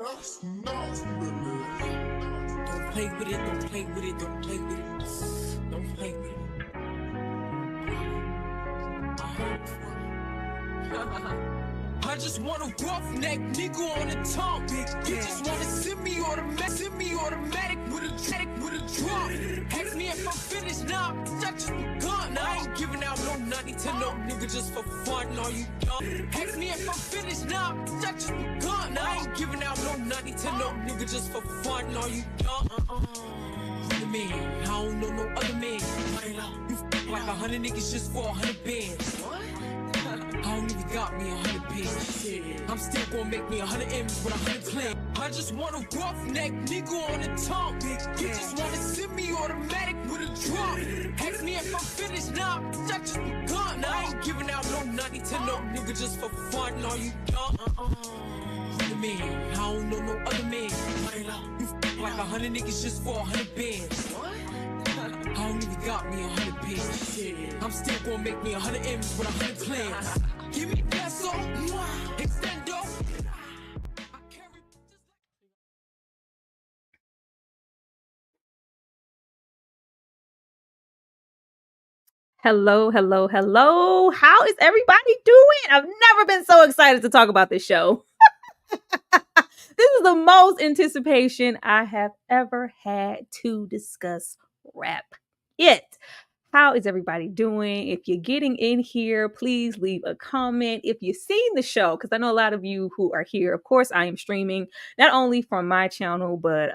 Don't play with it, don't play with it, don't play with it. Don't play with it. I just want a roughneck nigga on the tongue. You just wanna send me automatic with a drop. Ask me if I'm finished now, I just begun. I ain't giving out no nutty to no nigga just for fun. Are you dumb? Ask me if I'm finished now, I just begun. I ain't giving out no nutty to no nigga just for fun. Are you dumb? Other man, I don't know no other man. You f like 100 niggas just for 100 bands. I don't even got me 100 bands. I'm still gonna make me 100 M's with 100 plans. I just want a roughneck nigga on the tongue. You just wanna send me automatic with a drop. Ask me if I'm finished now, I just begun. I ain't giving out no nutty to no nigga just for fun. Are you dumb? Other man, I don't know no other man. You f like 100 niggas just for 100 bands. I don't even got me 100 bands. I'm still gonna make me 100 M's with 100 plans. Give me peso, extendo. Hello. How is everybody doing? I've never been so excited to talk about this show. This is the most anticipation I have ever had to discuss rap. How is everybody doing? If you're getting in here, please leave a comment. If you've seen the show, because I know a lot of you who are here, of course, I am streaming not only from my channel, but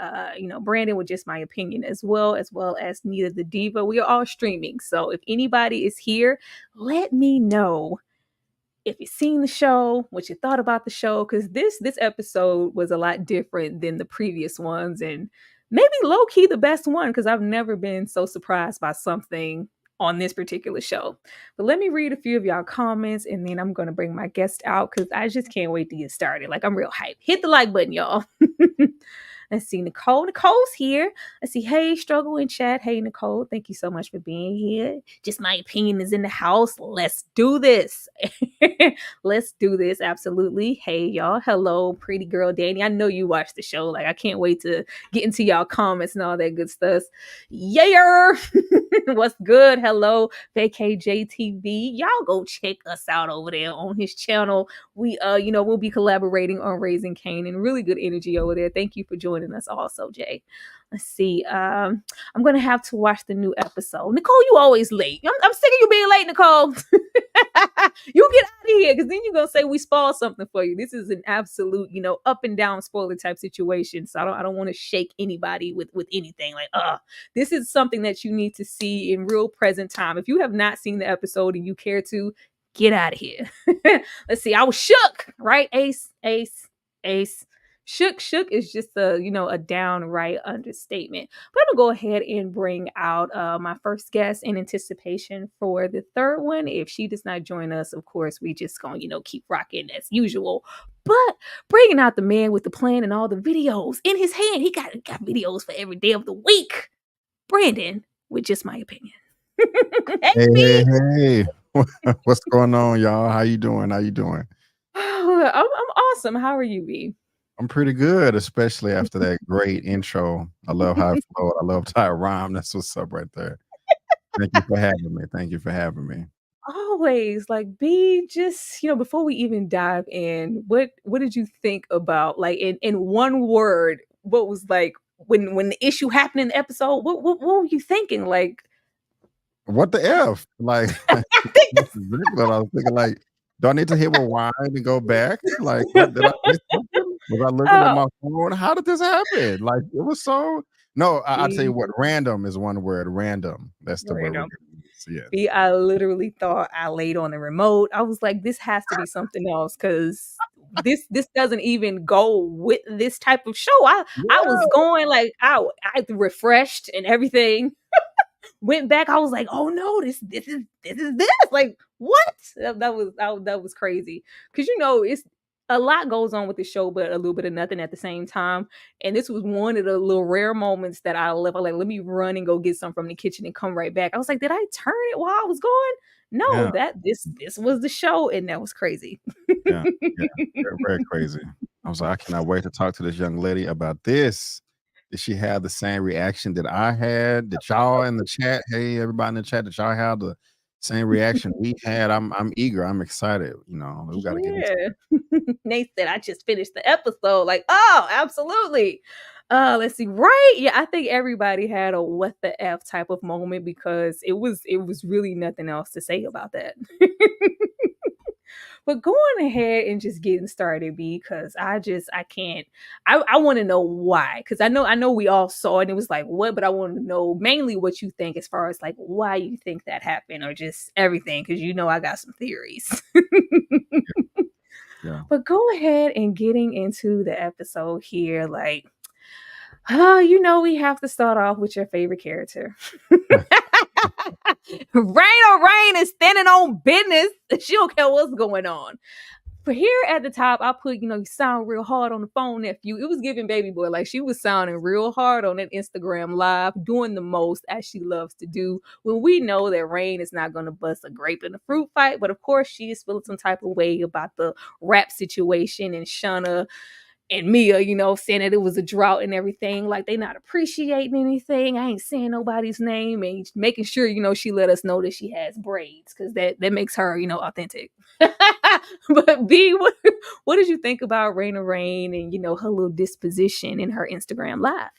Brandon with Just My Opinion as well as Neither the Diva. We are all streaming. So if anybody is here, let me know if you've seen the show, what you thought about the show, because this episode was a lot different than the previous ones, and maybe low-key the best one, because I've never been so surprised by something on this particular show. But let me read a few of y'all comments, and then I'm going to bring my guest out, because I just can't wait to get started. Like, I'm real hyped. Hit the like button, y'all. Let's see, Nicole. Nicole's here. Let's see, hey, Struggle in chat. Hey, Nicole, thank you so much for being here. Just My Opinion is in the house. Let's do this. Let's do this, absolutely. Hey, y'all. Hello, pretty girl Danny. I know you watched the show. Like, I can't wait to get into y'all comments and all that good stuff. Yeah. What's good? Hello, VKJTV. Y'all go check us out over there on his channel. We, we'll be collaborating on Raising Cain, and really good energy over there. Thank you for joining us also, Jay. Let's see. I'm going to have to watch the new episode. Nicole, you always late. I'm sick of you being late, Nicole. You get out of here, because then you're going to say we spoiled something for you. This is an absolute, up and down spoiler type situation. So I don't want to shake anybody with anything. Like, this is something that you need to see in real present time. If you have not seen the episode and you care to, get out of here. Let's see. I was shook, right? Ace. Shook is just a downright understatement. But I'm gonna go ahead and bring out my first guest in anticipation for the third one. If she does not join us, of course, we just gonna keep rocking as usual. But bringing out the man with the plan and all the videos in his hand, he got videos for every day of the week. Brandon with Just My Opinion. Hey. What's going on, y'all? How you doing? Oh, I'm awesome. How are you, B? I'm pretty good, especially after that great intro. I love how it flowed. I love how it rhymed. That's what's up right there. Thank you for having me. Always. Like, B, just before we even dive in, what did you think about, like, in one word, what was, like, when the issue happened in the episode, what were you thinking? Like, what the F? Like, that's exactly what I was thinking. Like, do I need to hit rewind and go back? Like, what, did I miss something? Was I looking at my phone? How did this happen? Like, it was so. No, I'll tell you what. Random is one word. Random. That's the word. Yeah. I literally thought I laid on the remote. I was like, this has to be something else, because this doesn't even go with this type of show. I was going, like, I refreshed and everything. Went back. I was like, oh no, this is like, what? That was crazy, because it's a lot goes on with the show, but a little bit of nothing at the same time. And this was one of the little rare moments that I left. Like, let me run and go get some from the kitchen and come right back. I was like, did I turn it while I was going? No, that this was the show, and that was crazy. Yeah, very, very crazy. I was like, I cannot wait to talk to this young lady about this. Did she have the same reaction that I had? Did y'all in the chat, hey, everybody in the chat, did y'all have the same reaction we had? I'm eager. I'm excited. You know, we got to get into it. Nate said, I just finished the episode. Like, oh, absolutely. Let's see. Right. Yeah, I think everybody had a what the F type of moment because it was really nothing else to say about that. But going ahead and just getting started, because I can't. I want to know why, because I know we all saw it and it was like what, but I want to know mainly what you think as far as like why you think that happened or just everything, because I got some theories. Yeah. But go ahead and getting into the episode here, like, we have to start off with your favorite character. Rain is standing on business. She don't care what's going on. For here at the top, I put, you sound real hard on the phone, nephew. It was giving baby boy. Like, she was sounding real hard on that Instagram live, doing the most as she loves to do. When we know that Rain is not going to bust a grape in a fruit fight. But of course, she is feeling some type of way about the rap situation and Shauna and Mia, saying that it was a drought and everything, like they not appreciating anything. I ain't saying nobody's name and making sure, she let us know that she has braids because that makes her, authentic. But B, what did you think about Raina Rain and, her little disposition in her Instagram live?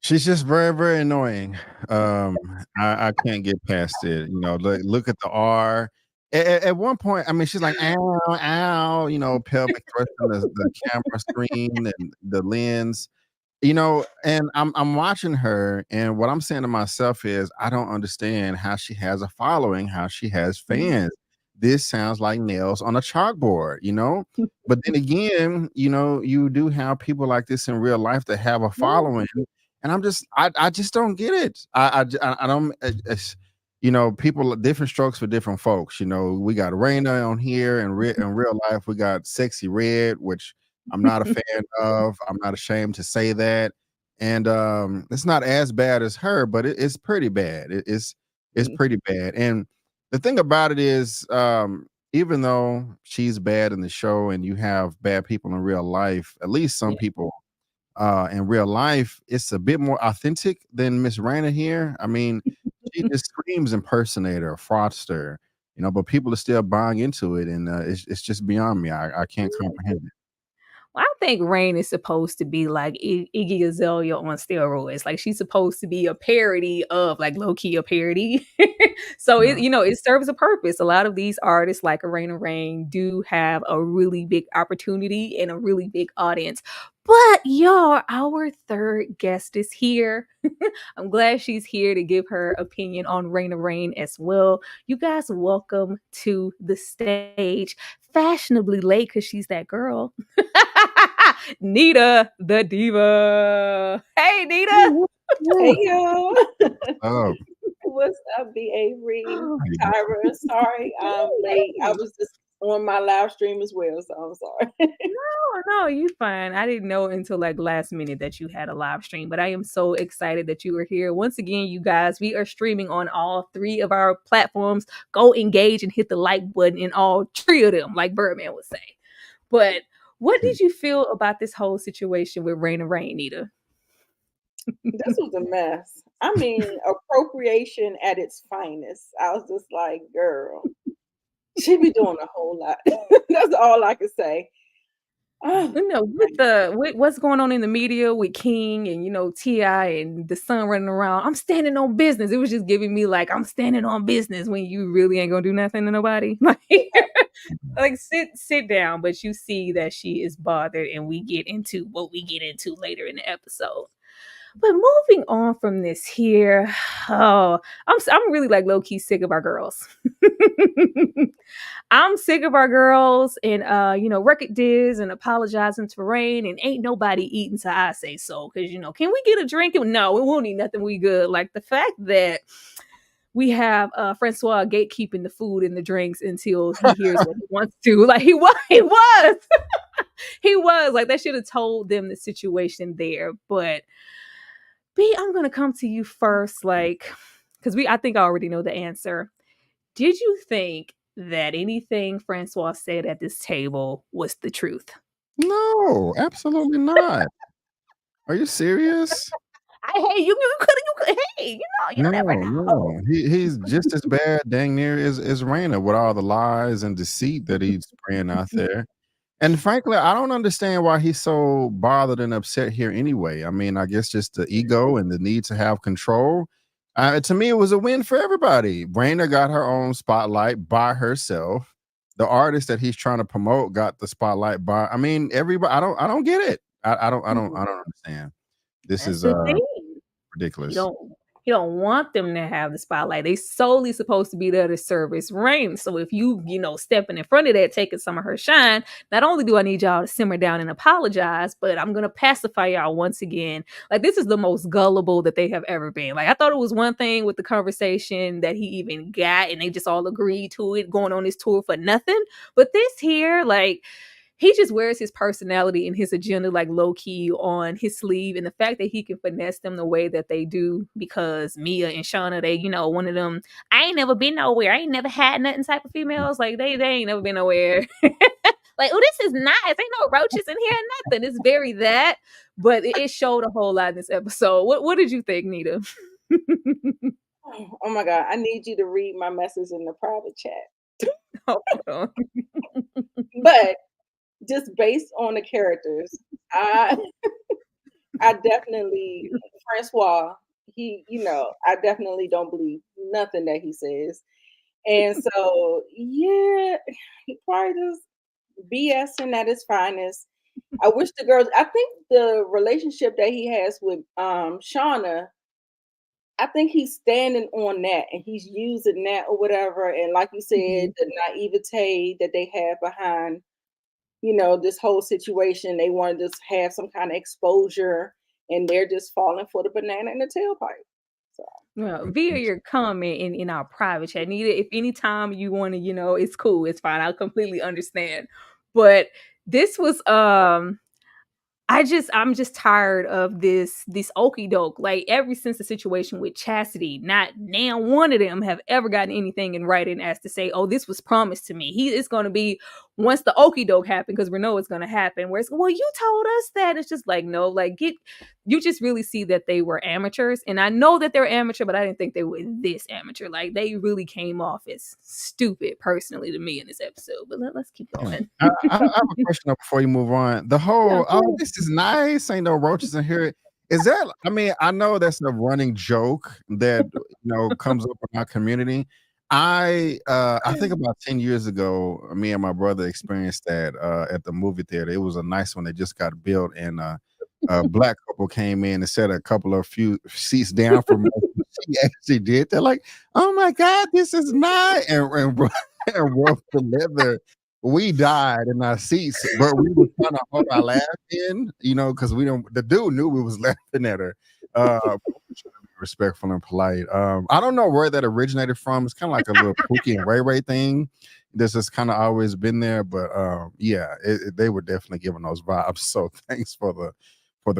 She's just very, very annoying. I can't get past it. Look at the R. At one point, I mean, she's like, ow, ow, pelvic thrusting the camera screen and the lens, and I'm watching her, and what I'm saying to myself is, I don't understand how she has a following, how she has fans. This sounds like nails on a chalkboard, But then again, you do have people like this in real life that have a following, and I just don't get it. I don't. People, different strokes for different folks. We got Raina on here, and in real life, we got Sexy Red, which I'm not a fan of. I'm not ashamed to say that. And it's not as bad as her, but it's pretty bad. It's pretty bad. And the thing about it is, even though she's bad in the show, and you have bad people in real life, at least some people in real life, it's a bit more authentic than Miss Raina here. I mean, she just screams impersonator, fraudster, but people are still buying into it, and it's just beyond me. I can't comprehend it. Well, I think Rain is supposed to be like Iggy Azalea on steroids. Like, she's supposed to be a parody of, like, low-key a parody. So it serves a purpose. A lot of these artists like Raina Rain do have a really big opportunity and a really big audience. But y'all, our third guest is here. I'm glad she's here to give her opinion on Raina Rain as well. You guys, welcome to the stage. Fashionably late because she's that girl. Nita the Diva. Hey, Nita. Hey, y'all. Oh, What's up, B. Avery, Tyra? Sorry, I'm late. I was just on my live stream as well, so I'm sorry. No, you fine. I didn't know until like last minute that you had a live stream, but I am so excited that you were here. Once again, you guys, we are streaming on all 3 of our platforms. Go engage and hit the like button in all 3 of them, like Birdman would say. But what did you feel about this whole situation with Raina Rain, Nita? This was a mess. I mean, appropriation at its finest. I was just like, girl, she be doing a whole lot. That's all I can say. With what's going on in the media with King and T.I. and the son running around, I'm standing on business. It was just giving me like, I'm standing on business when you really ain't gonna do nothing to nobody. Like sit down, but you see that she is bothered, and we get into what we get into later in the episode. But moving on from this here, I'm really like low-key sick of our girls. I'm sick of our girls and record diz and apologizing to Rain, and ain't nobody eating till I say so. Because can we get a drink? No, we won't eat nothing. We good. Like the fact that we have Francois gatekeeping the food and the drinks until he hears what he wants to. Like he was. He was like, they should have told them the situation there. But B, I'm gonna come to you first, like, because I think I already know the answer. Did you think that anything Francois said at this table was the truth? No, absolutely not. Are you serious? Hey, you could, hey, you never No, know. no. He's just as bad, dang near, as Raina with all the lies and deceit that he's spraying out there. And frankly, I don't understand why he's so bothered and upset here anyway. I mean, I guess just the ego and the need to have control. To me, it was a win for everybody. Raina got her own spotlight by herself. The artist that he's trying to promote got the spotlight by. I mean, everybody. I don't get it. I don't understand. This That's is the thing. You ridiculous. don't want them to have the spotlight. They solely supposed to be there to service Rain. So if you stepping in front of that, taking some of her shine, not only do I need y'all to simmer down and apologize, but I'm gonna pacify y'all once again. Like, this is the most gullible that they have ever been. Like, I thought it was one thing with the conversation that he even got, and they just all agreed to it, going on this tour for nothing. But this here, like, he just wears his personality and his agenda like low key on his sleeve. And the fact that he can finesse them the way that they do, because Mia and Shauna, they, one of them, I ain't never been nowhere. I ain't never had nothing type of females. Like, they ain't never been nowhere. Like, oh, this is nice. Ain't no roaches in here, nothing. It's very that. But it showed a whole lot in this episode. What did you think, Nita? Oh my God. I need you to read my message in the private chat. Hold on. But just based on the characters, I definitely, Francois, I definitely don't believe nothing that he says. And so, yeah, he probably just BSing at his finest. I wish the girls, I think the relationship that he has with Shauna, I think he's standing on that and he's using that or whatever. And like you said, the naivete that they have behind this whole situation, they want to just have some kind of exposure, and they're just falling for the banana in the tailpipe. So, via your comment in our private chat, Nita, if anytime you want to, it's cool, it's fine, I completely understand. But this was I'm just tired of this okie doke. Like, ever since the situation with Chastity, not now one of them have ever gotten anything in writing as to say, oh, this was promised to me. It's going to be once the okie doke happen, because we know it's going to happen, where it's, well, you told us that. It's just like, no, like, you just really see that they were amateurs. And I know that they're amateur, but I didn't think they were this amateur. Like, they really came off as stupid, personally, to me in this episode. But let's keep going. I have a question before you move on. The whole, oh, this is nice, ain't no roaches in here. Is that, I mean, I know that's a running joke that comes up in our community. I think about 10 years ago, me and my brother experienced that at the movie theater. It was a nice one that just got built, and a black couple came in and sat a few seats down from us. She actually did. They're like, "Oh my God, this is nice!" and rolled the leather. We died in our seats, but we were trying to hold our laugh in, because the dude knew we was laughing at her. Respectful and polite. I don't know where that originated from. It's kind of like a little Pookie and Ray Ray thing. This has kind of always been there, but yeah, they were definitely giving those vibes. So thanks for the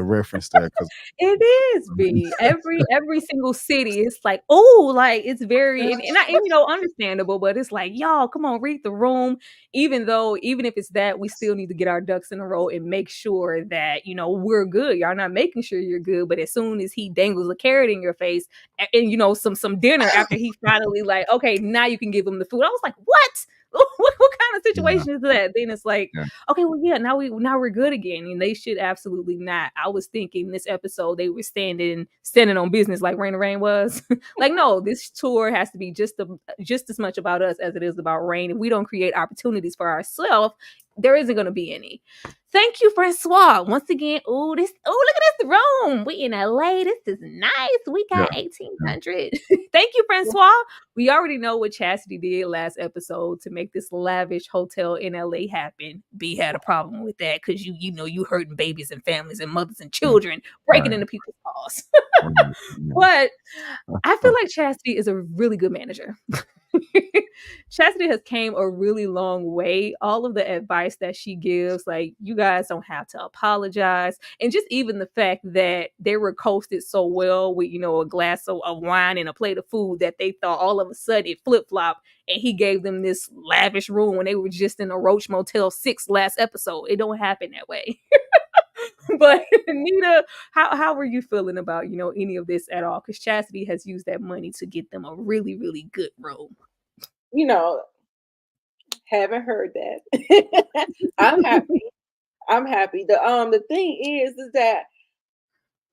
reference there, because it is B. Every single city, it's like, oh, like, it's very understandable, but it's like, y'all, come on, read the room. Even if it's that, we still need to get our ducks in a row and make sure that we're good. Y'all not making sure you're good, but as soon as he dangles a carrot in your face and some dinner after he finally like, okay, now you can give him the food. I was like, what? What kind of situation is that? Then it's like, okay, well, yeah, now we're good again, and they should absolutely not. I was thinking this episode they were standing on business like Rain Rain was. Like, no, this tour has to be just as much about us as it is about Rain. If we don't create opportunities for ourselves, there isn't going to be any. Thank you, Francois. Once again, look at this room. We in LA. This is nice. We got 1800. Thank you, Francois. We already know what Chastity did last episode to make this lavish hotel in LA happen. B had a problem with that because you hurting babies and families and mothers and children, breaking into people's house. But I feel like Chastity is a really good manager. Chastity has came a really long way. All of the advice that she gives, like, you guys don't have to apologize. And just even the fact that they were coasted so well with, a glass of wine and a plate of food that they thought all of a sudden it flip-flopped and he gave them this lavish room when they were just in a Roach Motel 6 last episode. It don't happen that way. But Nita, how were you feeling about, any of this at all? Because Chastity has used that money to get them a really, really good room. Haven't heard that. I'm happy. The thing is that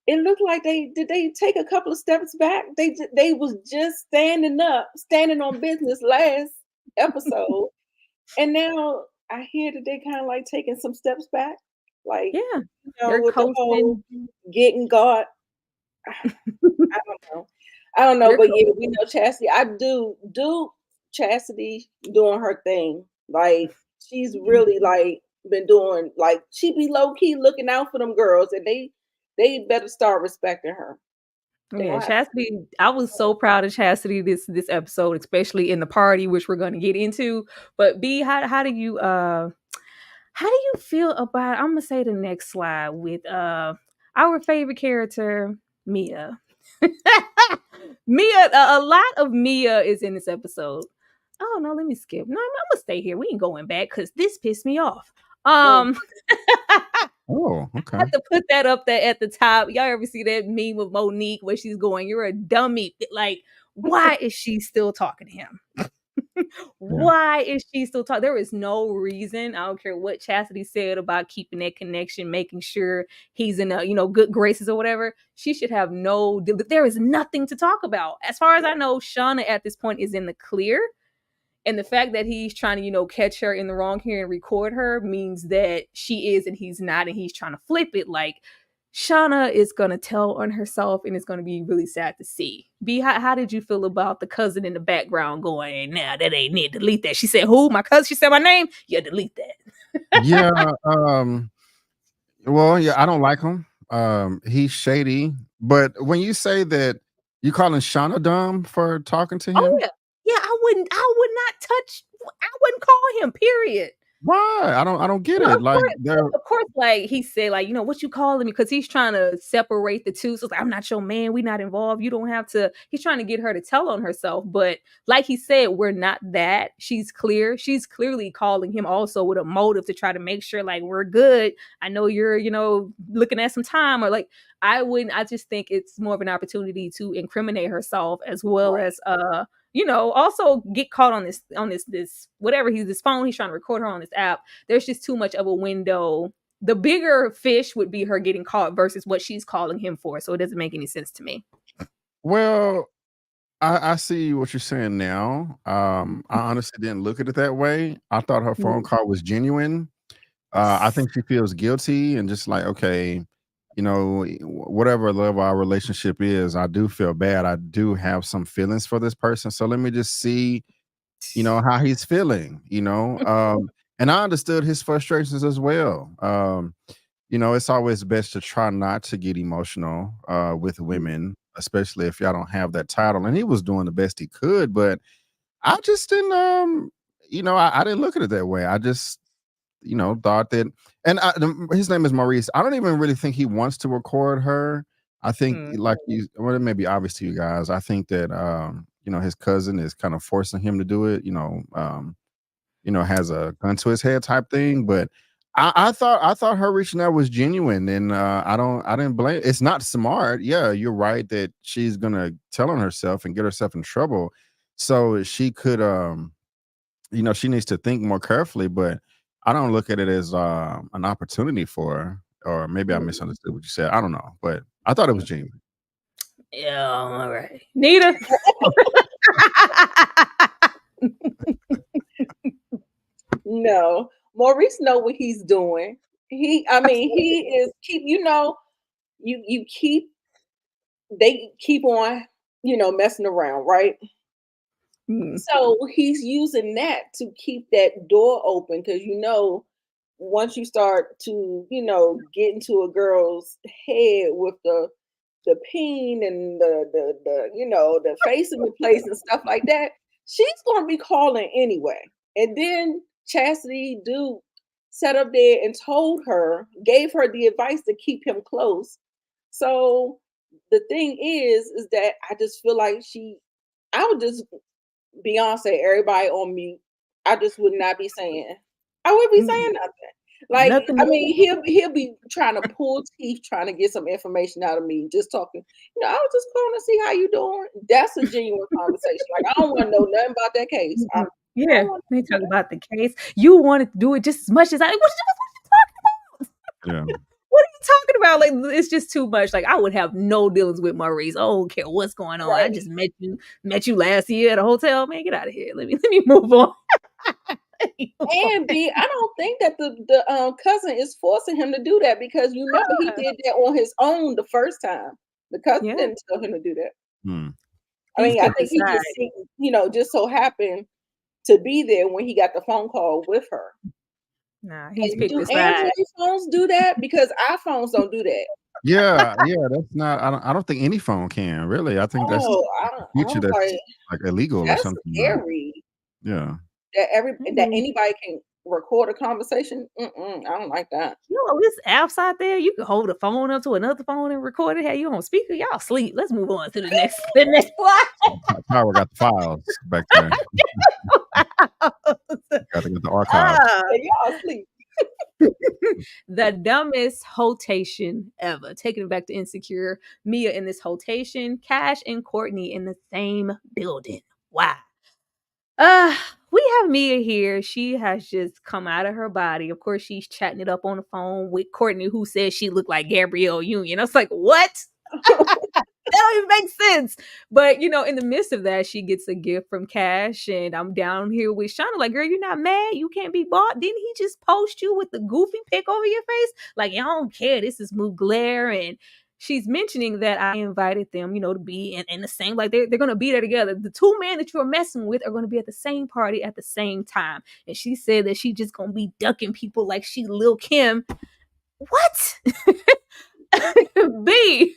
it looked like they take a couple of steps back. They was just standing on business last episode, and now I hear that they kind of like taking some steps back. Like, with the whole getting God. I don't know, but yeah, we know Chastity. I do Chastity doing her thing. Like, she's really like been doing, like, she be low key looking out for them girls, and they better start respecting her. Yeah, Chastity. I was so proud of Chastity this episode, especially in the party, which we're going to get into. But B, how do you feel about? I'm gonna say the next slide with our favorite character, Mia. Mia, a lot of Mia is in this episode. Oh no, let me skip. No, I'm gonna stay here. We ain't going back because this pissed me off. Oh, okay. I have to put that up there at the top. Y'all ever see that meme of Monique where she's going, "You're a dummy." Like, why is she still talking to him? Why is she still talking? There is no reason. I don't care what Chastity said about keeping that connection, making sure he's in a good graces or whatever. She should have there is nothing to talk about. As far as I know, Shauna at this point is in the clear. And the fact that he's trying to, catch her in the wrong here and record her means that she is and he's not, and he's trying to flip it. Like, Shauna is going to tell on herself, and it's going to be really sad to see. B, how did you feel about the cousin in the background going, "Nah, that ain't it, delete that"? She said, "Who? My cousin?" She said, "My name." Yeah, delete that. Yeah. Well, yeah, I don't like him. He's shady. But when you say that, you calling Shauna dumb for talking to him? Oh yeah. I wouldn't call him, period. Why? I don't get it. Like, of course, like he said, like, what you calling me? Because he's trying to separate the two. So it's like, I'm not your man. We not involved. You don't have to. He's trying to get her to tell on herself. But like he said, we're not that. She's clear. She's clearly calling him also with a motive to try to make sure, like, we're good. I know you're, looking at some time, or like, I just think it's more of an opportunity to incriminate herself, as well as also get caught on this whatever this phone he's trying to record her on this app. There's just too much of a window. The bigger fish would be her getting caught versus what she's calling him for. So it doesn't make any sense to me. Well, I see what you're saying now. I honestly didn't look at it that way. I thought her phone call was genuine. I think she feels guilty and just like, okay, whatever level our relationship is, I do feel bad. I do have some feelings for this person. So let me just see, how he's feeling, and I understood his frustrations as well. It's always best to try not to get emotional with women, especially if y'all don't have that title. And he was doing the best he could, but I just didn't, I didn't look at it that way. I just, thought that, and his name is Maurice. I don't even really think he wants to record her. I think, like it may be obvious to you guys. I think that, his cousin is kind of forcing him to do it. Has a gun to his head type thing. But I thought her reaching out was genuine, and I didn't blame. It's not smart. Yeah, you're right that she's gonna tell on herself and get herself in trouble. So she could, she needs to think more carefully. But I don't look at it as an opportunity for her, or maybe I misunderstood what you said. I don't know, but I thought it was genuine. Yeah, all right. Nita. No, Maurice know what he's doing. He is they keep on, messing around, right? So he's using that to keep that door open, because once you start to get into a girl's head with the peen and the face in the place and stuff like that, she's gonna be calling anyway. And then Chastity dude sat up there and told her, gave her the advice to keep him close. So the thing is that I just feel like I would just Beyonce, everybody on mute. I just would not be saying. I would be saying nothing. Like, Nothing. I mean, he'll be trying to pull teeth, trying to get some information out of me, just talking. I was just going to see how you doing. That's a genuine conversation. Like, I don't want to know nothing about that case. Yeah, they talk about the case. You wanted to do it just as much as I. What are you talking about? Yeah. What are you talking about? Like, it's just too much. Like, I would have no dealings with Maurice. I don't care what's going on. Right. I just met you last year at a hotel. Man, get out of here. Let me move on. And B, I don't think that the cousin is forcing him to do that, because you remember he did that on his own the first time. The cousin didn't tell him to do that. I mean, I think he just just so happened to be there when he got the phone call with her. Nah, he's And picked do a side. Android phones do that? Because iPhones don't do that. Yeah, that's not. I don't think any phone can really. I think that's future that's like illegal or something. Scary. Yeah. That anybody can record a conversation. I don't like that. There's apps out there. You can hold a phone up to another phone and record it. Hey, you on speaker? Y'all sleep. Let's move on to the next slide. Power got the files back there. Got to get the archive. Y'all sleep. The dumbest hotation ever. Taking it back to Insecure. Mia in this hotation. Cash and Courtney in the same building. Why? We have Mia here. She has just come out of her body. Of course, she's chatting it up on the phone with Courtney, who says she looked like Gabrielle Union. I was like, what? That don't even make sense. But, in the midst of that, she gets a gift from Cash, and I'm down here with Shauna. Like, girl, you're not mad? You can't be bought? Didn't he just post you with the goofy pic over your face? Like, I don't care. This is Mugler. And she's mentioning that I invited them, to be in the same, like, they're going to be there together. The two men that you're messing with are going to be at the same party at the same time. And she said that she just going to be ducking people like she Lil' Kim. What? B,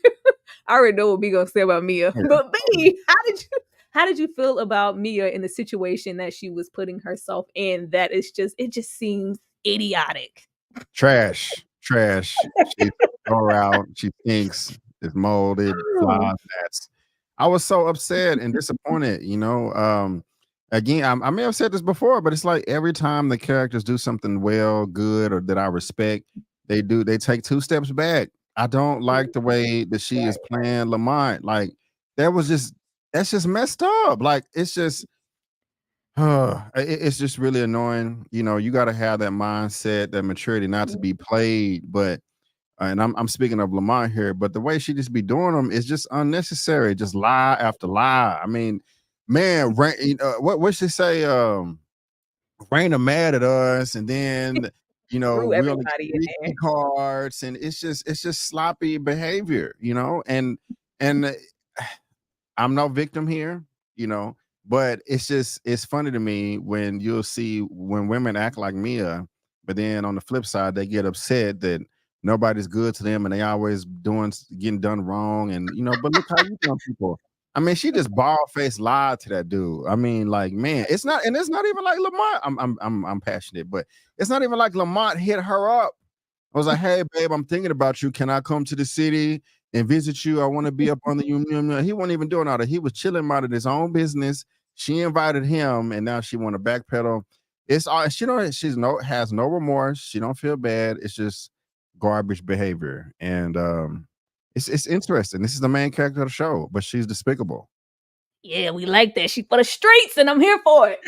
I already know what B gonna say about Mia. But B, how did you feel about Mia in the situation that she was putting herself in? That it just seems idiotic. Trash. She throw out. She thinks it's molded. Flies. I was so upset and disappointed. Again, I may have said this before, but it's like every time the characters do something well, good, or that I respect, they take two steps back. I don't like the way that she is playing Lamont. Like, that's just messed up. Like, it's just it's just really annoying. You got to have that mindset, that maturity, not to be played. But and I'm speaking of Lamont here, but the way she just be doing them is just unnecessary. Just lie after lie. I mean, man, what she say? Raina mad at us, and then we only get cards, and it's just sloppy behavior, and I'm no victim here, but it's funny to me when you'll see when women act like Mia, but then on the flip side, they get upset that nobody's good to them and they always getting done wrong. And, but look how you done people. I mean, she just bald-faced lied to that dude. I mean, like, man, it's not even like Lamont. I'm passionate, but it's not even like Lamont hit her up. I was like, hey, babe, I'm thinking about you. Can I come to the city and visit you? I want to be up on the union. He wasn't even doing all that. He was chilling out of his own business. She invited him, and now she want to backpedal. It's all she has no remorse. She don't feel bad. It's just garbage behavior, and it's interesting. This is the main character of the show, but she's despicable. Yeah, we like that. She's for the streets, and I'm here for it.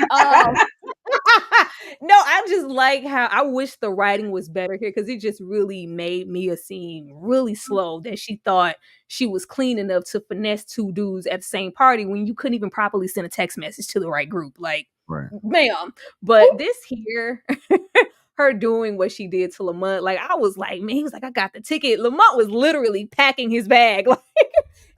No, I just like how I wish the writing was better here, because it just really made Mia seem really slow, that she thought she was clean enough to finesse two dudes at the same party when you couldn't even properly send a text message to the right group. Like, ma'am. But this here, her doing what she did to Lamont, like, I was like, man, he was like, I got the ticket. Lamont was literally packing his bag.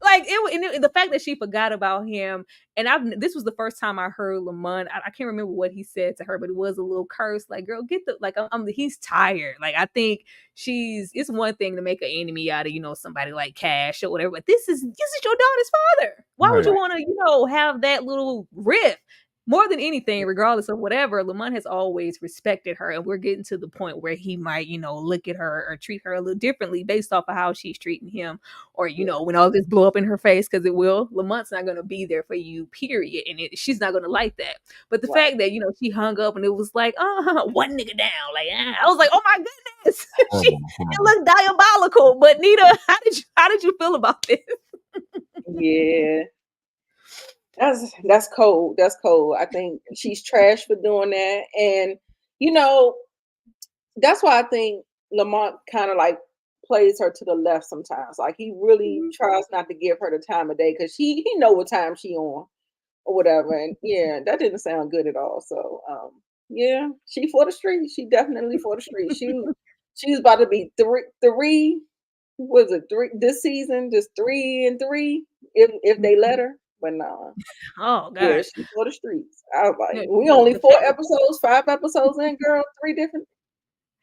Like the fact that she forgot about him, and this was the first time I heard Lamont. I can't remember what he said to her, but it was a little curse. Like, girl, he's tired. Like, I think it's one thing to make an enemy out of, somebody like Cash or whatever, but this is your daughter's father. Why would you want to, have that little rift? more than anything, regardless of whatever, Lamont has always respected her, and we're getting to the point where he might, look at her or treat her a little differently based off of how she's treating him, or when all this blow up in her face, because it will. Lamont's not going to be there for you, period, and she's not going to like that. But the fact that she hung up and it was like, one nigga down, like I was like, oh my goodness, it looked diabolical. But Nita, how did you feel about this? Yeah. That's cold. That's cold. I think she's trash for doing that. And that's why I think Lamont kind of like plays her to the left sometimes. Like he really tries not to give her the time of day because he know what time she on or whatever. And yeah, that didn't sound good at all. So yeah, she for the street. She definitely for the street. She was about to be three. Was it 3 this season? Just 3-3 if they let her. But no. Oh God. Yeah, she for the streets. I was like, we only 4 episodes, 5 episodes in, girl, 3 different.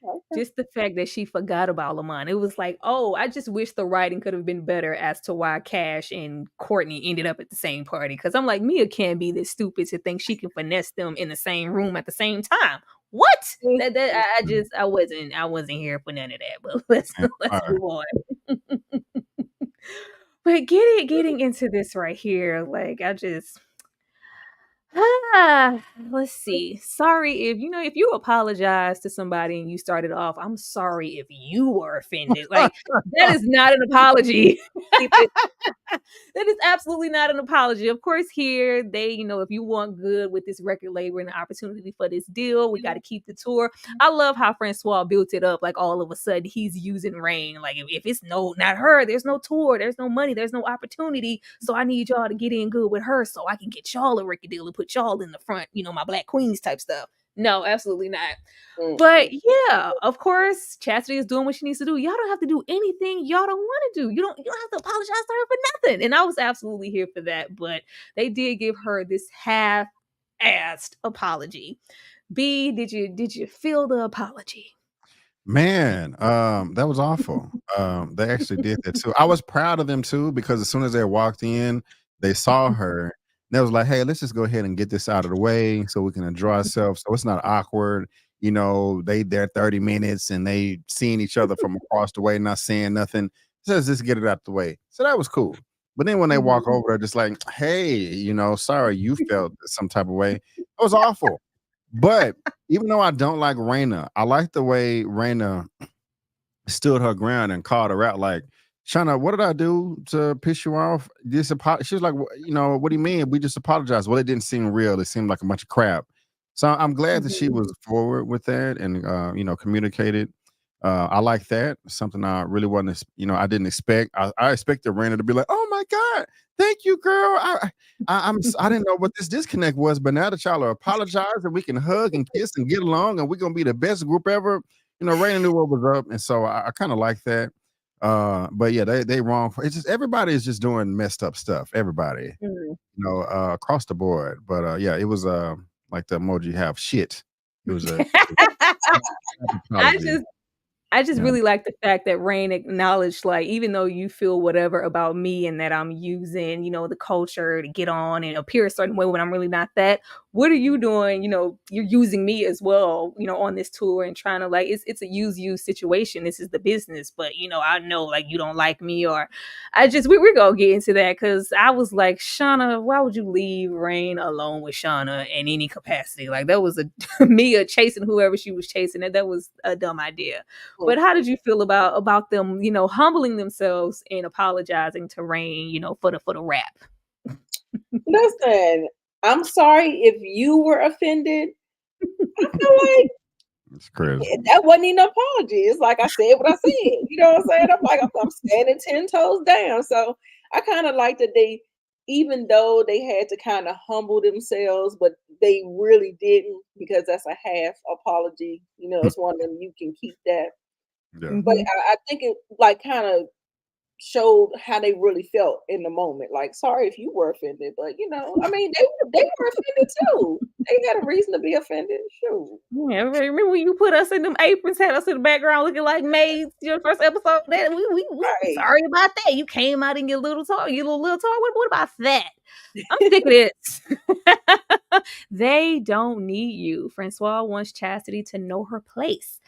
Okay. Just the fact that she forgot about Lamont. It was like, oh, I just wish the writing could have been better as to why Cash and Courtney ended up at the same party. Because I'm like, Mia can't be this stupid to think she can finesse them in the same room at the same time. What? I wasn't here for none of that. But let's move on. But getting into this right here, like let's see. Sorry if you apologize to somebody and you started off, I'm sorry if you were offended. Like that is not an apology. That is absolutely not an apology. Of course, here they, if you want good with this record label and the opportunity for this deal, we got to keep the tour. I love how Francois built it up. Like all of a sudden he's using Rain. Like if it's not her, there's no tour, there's no money, there's no opportunity. So I need y'all to get in good with her so I can get y'all a record deal and put y'all in the front, my Black Queens type stuff. No, absolutely not. But yeah, of course, Chastity is doing what she needs to do. Y'all don't have to do anything y'all don't want to do. You don't have to apologize to her for nothing. And I was absolutely here for that. But they did give her this half-assed apology. B, did you feel the apology? Man, that was awful. They actually did that too. I was proud of them too because as soon as they walked in, they saw her. They was like, hey, let's just go ahead and get this out of the way so we can enjoy ourselves. So it's not awkward. They there 30 minutes and they seeing each other from across the way, not saying nothing. So let's just get it out the way. So that was cool. But then when they walk over, they're just like, hey, sorry you felt some type of way. It was awful. But even though I don't like Raina, I like the way Raina stood her ground and called her out like, Shauna, what did I do to piss you off? She was like, what do you mean? We just apologized. Well, it didn't seem real. It seemed like a bunch of crap. So I'm glad that she was forward with that and, communicated. I like that. Something I really wasn't, I didn't expect. I expected Raina to be like, oh my God, thank you, girl. I didn't know what this disconnect was, but now that y'all are apologizing, we can hug and kiss and get along and we're going to be the best group ever. Raina knew what was up. And so I kind of like that. But yeah, they wrong for it's just everybody is just doing messed up stuff. Everybody, across the board. But yeah, it was like the emoji have shit. It was I just really like the fact that Rain acknowledged, like, even though you feel whatever about me and that I'm using, the culture to get on and appear a certain way when I'm really not that, what are you doing? You're using me as well, on this tour and trying to like, it's a use situation. This is the business, but I know like you don't like me or we're going to get into that. Cause I was like, Shauna, why would you leave Rain alone with Shauna in any capacity? Like that was Mia chasing whoever she was chasing. That was a dumb idea. But how did you feel about them, humbling themselves and apologizing to Rain, for the rap? Listen, I'm sorry if you were offended. I feel like it's crazy. That wasn't even an apology. It's like I said what I said. You know what I'm saying? I'm like, I'm standing 10 toes down. So I kind of like that they, even though they had to kind of humble themselves, but they really didn't because that's a half apology. It's one of them, you can keep that. Yeah. But I think it like kind of showed how they really felt in the moment. Like, sorry if you were offended, but I mean, they were offended too. They had a reason to be offended. Shoot. Yeah, remember when you put us in them aprons, had us in the background looking like maids? Your first episode, that we Right. sorry about that. You came out in your little toy, What about that? I'm sick of this. They don't need you. Francois wants Chastity to know her place.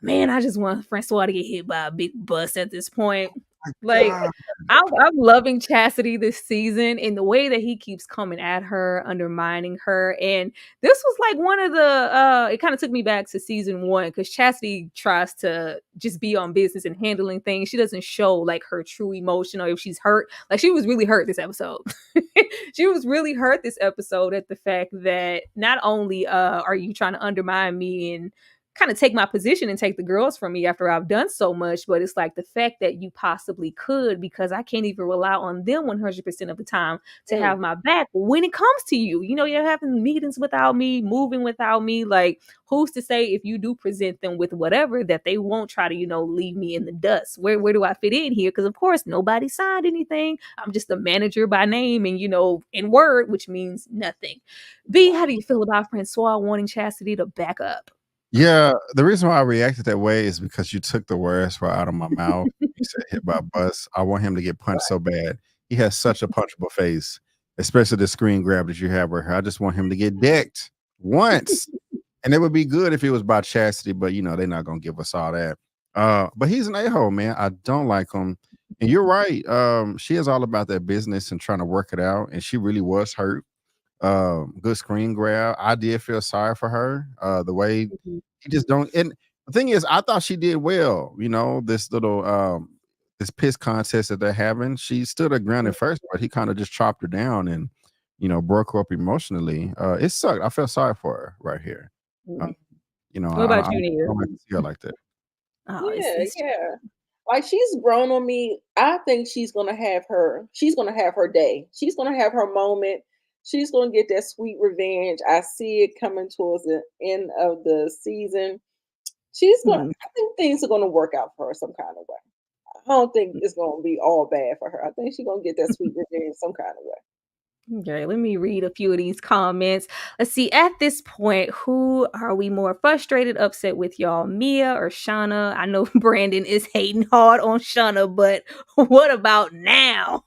Man, I just want Francois to get hit by a big bus at this point. Like, I'm loving Chastity this season in the way that he keeps coming at her, undermining her. And this was like one of the, it kind of took me back to season 1 because Chastity tries to just be on business and handling things. She doesn't show like her true emotion or if she's hurt. Like, she was really hurt this episode. She was really hurt this episode at the fact that not only are you trying to undermine me and kind of take my position and take the girls from me after I've done so much, but it's like the fact that you possibly could, because I can't even rely on them 100% of the time to have my back when it comes to you. You're having meetings without me, moving without me. Like, who's to say if you do present them with whatever that they won't try to, leave me in the dust? Where do I fit in here? Because of course nobody signed anything. I'm just a manager by name and, in word, which means nothing. B, how do you feel about Francois wanting Chastity to back up? Yeah, the reason why I reacted that way is because you took the words right out of my mouth. You said hit by a bus. I want him to get punched so bad. He has such a punchable face, especially the screen grab that you have with her. I just want him to get decked once. And it would be good if it was by Chastity, but they're not gonna give us all that. But he's an a-hole, man. I don't like him. And you're right. She is all about that business and trying to work it out. And she really was hurt. Good screen grab. I did feel sorry for her. The way he just don't. And the thing is, I thought she did well. This little this piss contest that they're having. She stood her ground at first, but he kind of just chopped her down and broke her up emotionally. It sucked. I felt sorry for her right here. What about you, Nia? I don't like to see her like that. Oh, yeah. Like, she's grown on me. I think she's gonna have her day. She's gonna have her moment. She's going to get that sweet revenge. I see it coming towards the end of the season. She's going. I think things are going to work out for her some kind of way. I don't think it's going to be all bad for her. I think she's going to get that sweet revenge some kind of way. Okay, let me read a few of these comments. Let's see. At this point, who are we more frustrated, upset with, y'all? Mia or Shauna? I know Brandon is hating hard on Shauna, but what about now?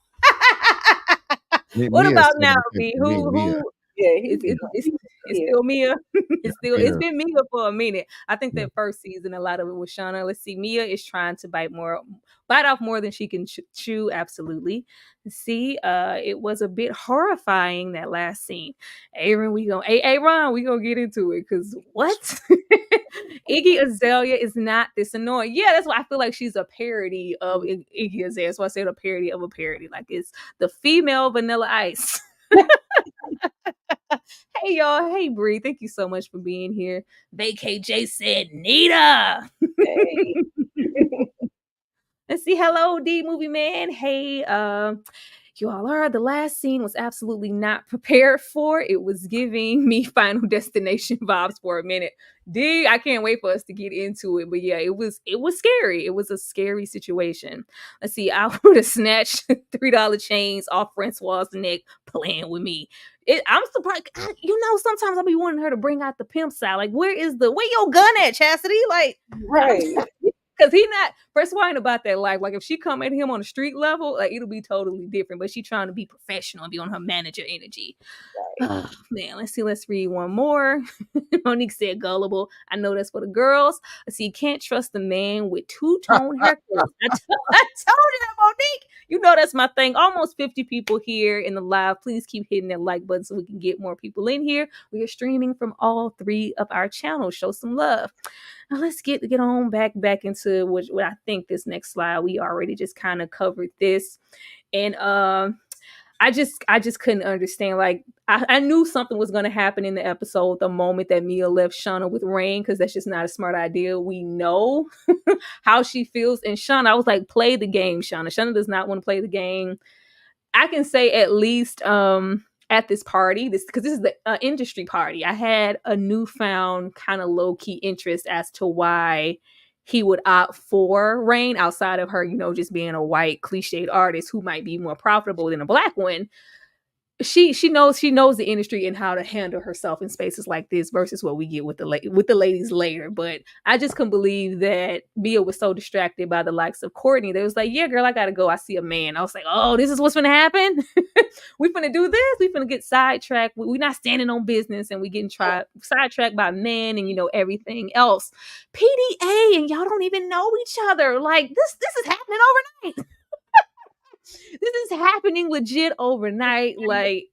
What about now, B? Who? Yeah, it's still Mia. It's been Mia for a minute. I think that first season, a lot of it was Shauna. Let's see. Mia is trying to bite off more than she can chew. Absolutely. See, it was a bit horrifying, that last scene. Aaron, we gonna get into it, because what? Iggy Azalea is not this annoying. Yeah, that's why I feel like she's a parody of Iggy Azalea. That's why I said a parody of a parody. Like, it's the female Vanilla Ice. Hey y'all, hey Bree, thank you so much for being here. VKJ said Nita. Hey. Let's see. Hello, D Movie Man. Hey, you all are. The last scene was absolutely not prepared for. It was giving me Final Destination vibes for a minute. D, I can't wait for us to get into it. But yeah, it was scary. It was a scary situation. Let's see. I would have snatched $3 chains off Francois' neck playing with me. I'm surprised. Sometimes I'll be wanting her to bring out the pimp side. Like, where your gun at, Chastity? Like, right. Because Francois ain't about that life. Like, if she come at him on a street level, like, it'll be totally different. But she trying to be professional and be on her manager energy. Right. Oh, man, let's see. Let's read one more. Monique said gullible. I know that's for the girls. Let's see. Can't trust the man with two-tone haircuts. I told you that, Monique. That's my thing. Almost 50 people here in the live. Please keep hitting that like button so we can get more people in here. We are streaming from all 3 of our channels. Show some love. Now let's get on back into what I think this next slide. We already just kind of covered this, and I just couldn't understand. Like, I knew something was going to happen in the episode the moment that Mia left Shauna with Rain, because that's just not a smart idea. We know how she feels, and Shauna, I was like, play the game, Shauna. Shauna does not want to play the game. I can say at least at this party, because this is the industry party, I had a newfound kind of low-key interest as to why he would opt for Rain outside of her, you know, just being a white cliched artist who might be more profitable than a black one. She knows the industry and how to handle herself in spaces like this versus what we get with the ladies later. But I just couldn't believe that Mia was so distracted by the likes of Courtney. They was like, yeah, girl, I gotta go. I see a man. I was like, oh, this is what's gonna happen. We finna do this. We finna get sidetracked. We're not standing on business, and we getting sidetracked by men and, you know, everything else. PDA, and y'all don't even know each other. Like this is happening overnight. This is happening legit overnight. Like,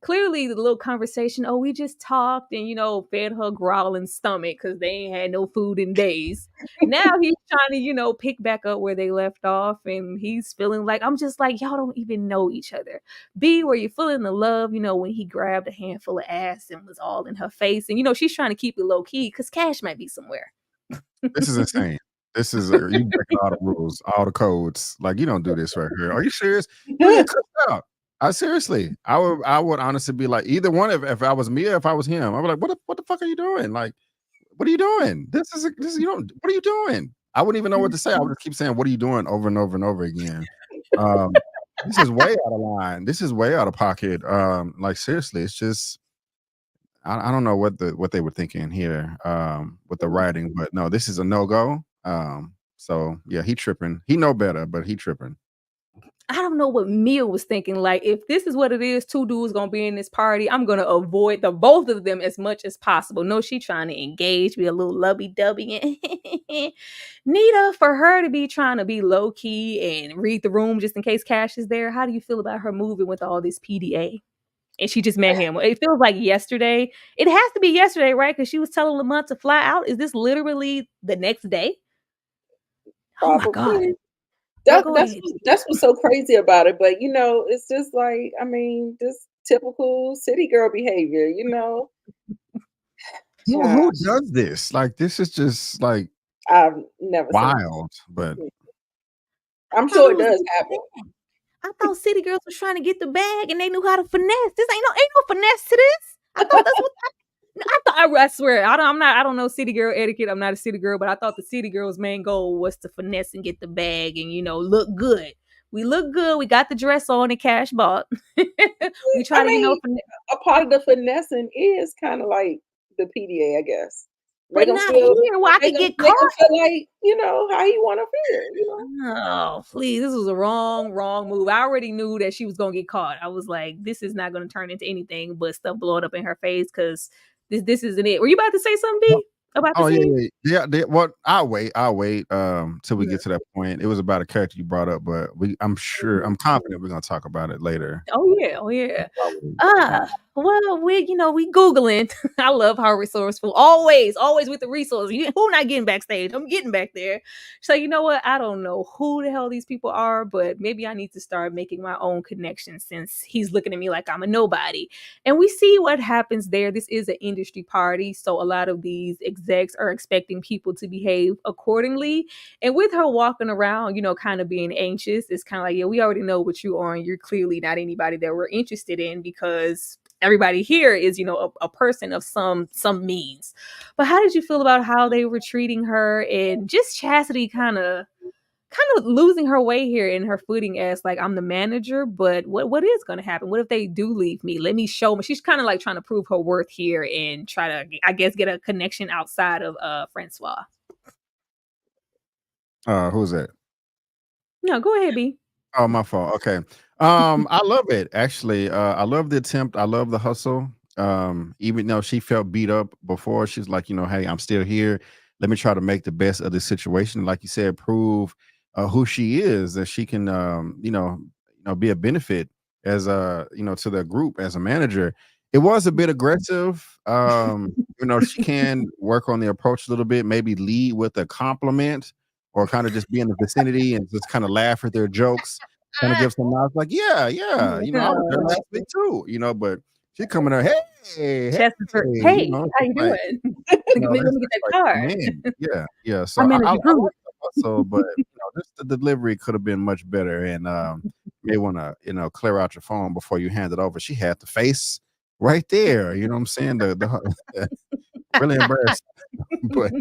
clearly the little conversation, oh, we just talked and, you know, fed her growling stomach because they ain't had no food in days. Now he's trying to, you know, pick back up where they left off, and he's feeling like, I'm just like, y'all don't even know each other. B, where you're feeling the love, you know, when he grabbed a handful of ass and was all in her face. And, you know, she's trying to keep it low key because Cash might be somewhere. This is insane. This is you breaking all the rules, all the codes. Like, you don't do this right here. Are you serious? You get cussed out. Seriously, I would honestly be like, either one. If I was Mia, if I was him, I would like, what the fuck are you doing? Like, what are you doing? This is you don't. What are you doing? I wouldn't even know what to say. I would just keep saying, what are you doing over and over and over again. This is way out of line. This is way out of pocket. Like, seriously, it's just. I don't know what they were thinking here with the writing, but no, this is a no-go. So yeah, he tripping. He know better, but he tripping. I don't know what Mia was thinking. Like, if this is what it is, two dudes gonna be in this party, I'm gonna avoid the both of them as much as possible. No, she trying to engage, be a little lovey-dovey. Nita, for her to be trying to be low-key and read the room just in case Cash is there, how do you feel about her moving with all this PDA? And she just met him. It feels like yesterday. It has to be yesterday, right? Because she was telling Lamont to fly out. Is this literally the next day? Probably. Oh my God. That's what's so crazy about it. But, you know, it's just like, I mean, just typical city girl behavior, you know. Who does this? Like, this is just like I've never wild, but I'm sure it does happen. I thought city girls was trying to get the bag and they knew how to finesse. This ain't no finesse to this. I thought that's what I swear, I don't know city girl etiquette. I'm not a city girl, but I thought the city girl's main goal was to finesse and get the bag and, you know, look good. We look good. We got the dress on and Cash bought. We try to, you know, a part of the finessing is kind of like the PDA, I guess. But not here where I could get caught. Feel like, you know, how you want to feel, you know? Oh, please. This was a wrong move. I already knew that she was going to get caught. I was like, this is not going to turn into anything but stuff blowing up in her face because this isn't it. Were you about to say something, B? About the scene? Yeah. Well, I'll wait till we get to that point. It was about a character you brought up, but I'm confident we're gonna talk about it later. Oh yeah. Well, we Googling. I love how resourceful. Always with the resources. Who not getting backstage? I'm getting back there. So you know what? I don't know who the hell these people are, but maybe I need to start making my own connections since he's looking at me like I'm a nobody. And we see what happens there. This is an industry party, so a lot of these execs are expecting people to behave accordingly. And with her walking around, you know, kind of being anxious, it's kind of like, yeah, we already know what you are, and you're clearly not anybody that we're interested in because everybody here is, you know, a person of some means. But how did you feel about how they were treating her and just Chastity kind of losing her way here in her footing as like, I'm the manager, but what is going to happen? What if they do leave me? Let me show me. She's kind of like trying to prove her worth here and try to, I guess, get a connection outside of Francois. Who's that? No, go ahead, B. Oh, my fault. Okay. I love it, actually. I love the attempt. I love the hustle. Even though she felt beat up before, she's like, you know, hey, I'm still here. Let me try to make the best of the situation. Like you said, prove who she is, that she can, you know, be a benefit as you know, to the group as a manager. It was a bit aggressive. You know, she can work on the approach a little bit, maybe lead with a compliment or kind of just be in the vicinity and just kind of laugh at their jokes. Kind of give some nods like, yeah, you know, I was there last week too, you know, but she coming out, hey, you know, how you doing? Let me get that card. Yeah. So I like the hustle, but you know, just the delivery could have been much better, and may want to, you know, clear out your phone before you hand it over. She had the face right there, you know what I'm saying? The really embarrassed, but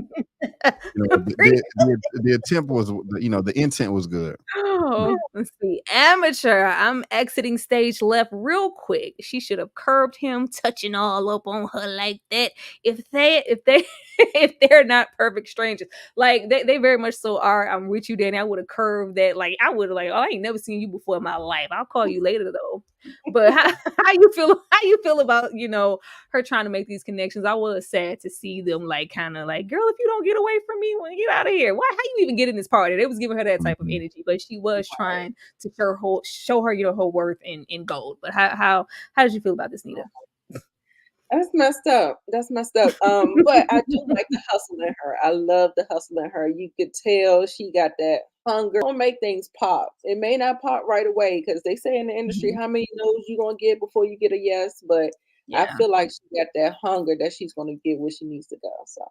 The attempt was, the intent was good. Oh, let's see. Amateur. I'm exiting stage left real quick. She should have curbed him, touching all up on her like that. If they're not perfect strangers, like they very much so are. I'm with you, Danny. I would have curved that. Like I would have oh, I ain't never seen you before in my life. I'll call you later though. But how you feel? How you feel about her trying to make these connections? I was sad to see them kind of like, girl, if you don't get away from me, when you get out of here, why? How you even get in this party? They was giving her that type of energy, but she was trying to show her her worth in gold. But how did you feel about this, Nita? That's messed up. But I do like the hustle in her. I love the hustle in her. You could tell she got that hunger. Don't make things pop. It may not pop right away because they say in the industry, how many no's you gonna get before you get a yes. But I feel like she got that hunger that she's gonna get where she needs to go. So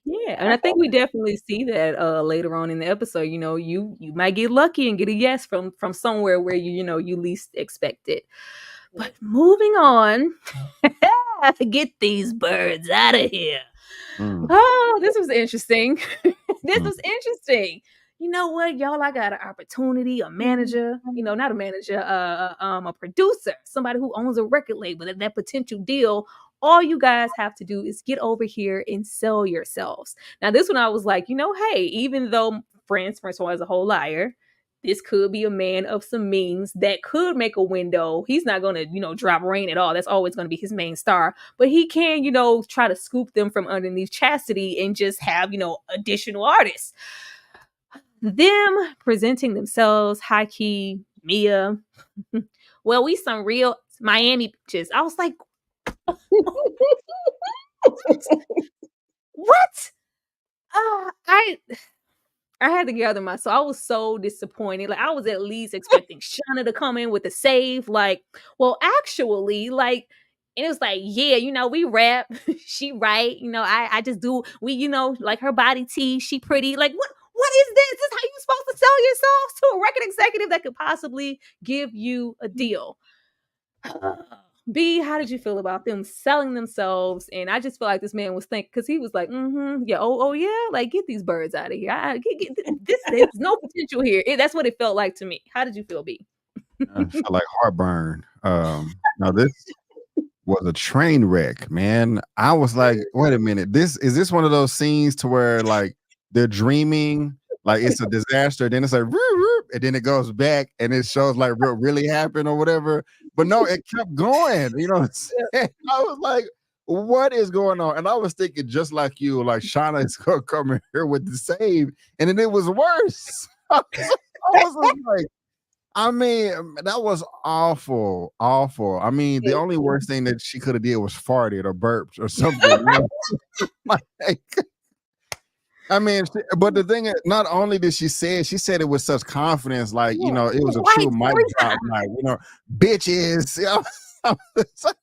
yeah, and I think we definitely see that later on in the episode. You might get lucky and get a yes from somewhere where you least expect it. But moving on, get these birds out of here. Oh, this was interesting. This was interesting. You know what, y'all? I got an opportunity, a manager, not a manager, a producer, somebody who owns a record label, that potential deal. All you guys have to do is get over here and sell yourselves. Now, this one I was like, hey, even though Francois is a whole liar, this could be a man of some means that could make a window. He's not going to, drop rain at all. That's always going to be his main star. But he can, try to scoop them from underneath Chastity and just have, additional artists. Them presenting themselves, high key, Mia. Well, we some real Miami bitches. I was like, what? I had to gather myself. I was so disappointed. Like I was at least expecting Shauna to come in with a save. Like, well, actually, like, and it was like, yeah, we rap. She right. I just do. We, like her body T. She pretty. Like, what is this? Is this how you supposed to sell yourselves to a record executive that could possibly give you a deal? B, how did you feel about them selling themselves? And I just feel like this man was thinking, because he was like, yeah, oh yeah, like get these birds out of here. There's no potential here. That's what it felt like to me. How did you feel, B? I felt like heartburn. Now this was a train wreck, man. I was like, wait a minute, is this one of those scenes to where like they're dreaming, like it's a disaster, then it's like, and then it goes back and it shows like what really happened or whatever. But no, it kept going. I was like, what is going on? And I was thinking just like you, like Shauna is gonna come in here with the save, and then it was worse. I was like, I mean, that was awful. I mean, the only worst thing that she could have did was farted or burped or something. Like, I mean, but the thing is, not only did she say it, she said it with such confidence, like, it was a true mic drop, like, bitches. It's like,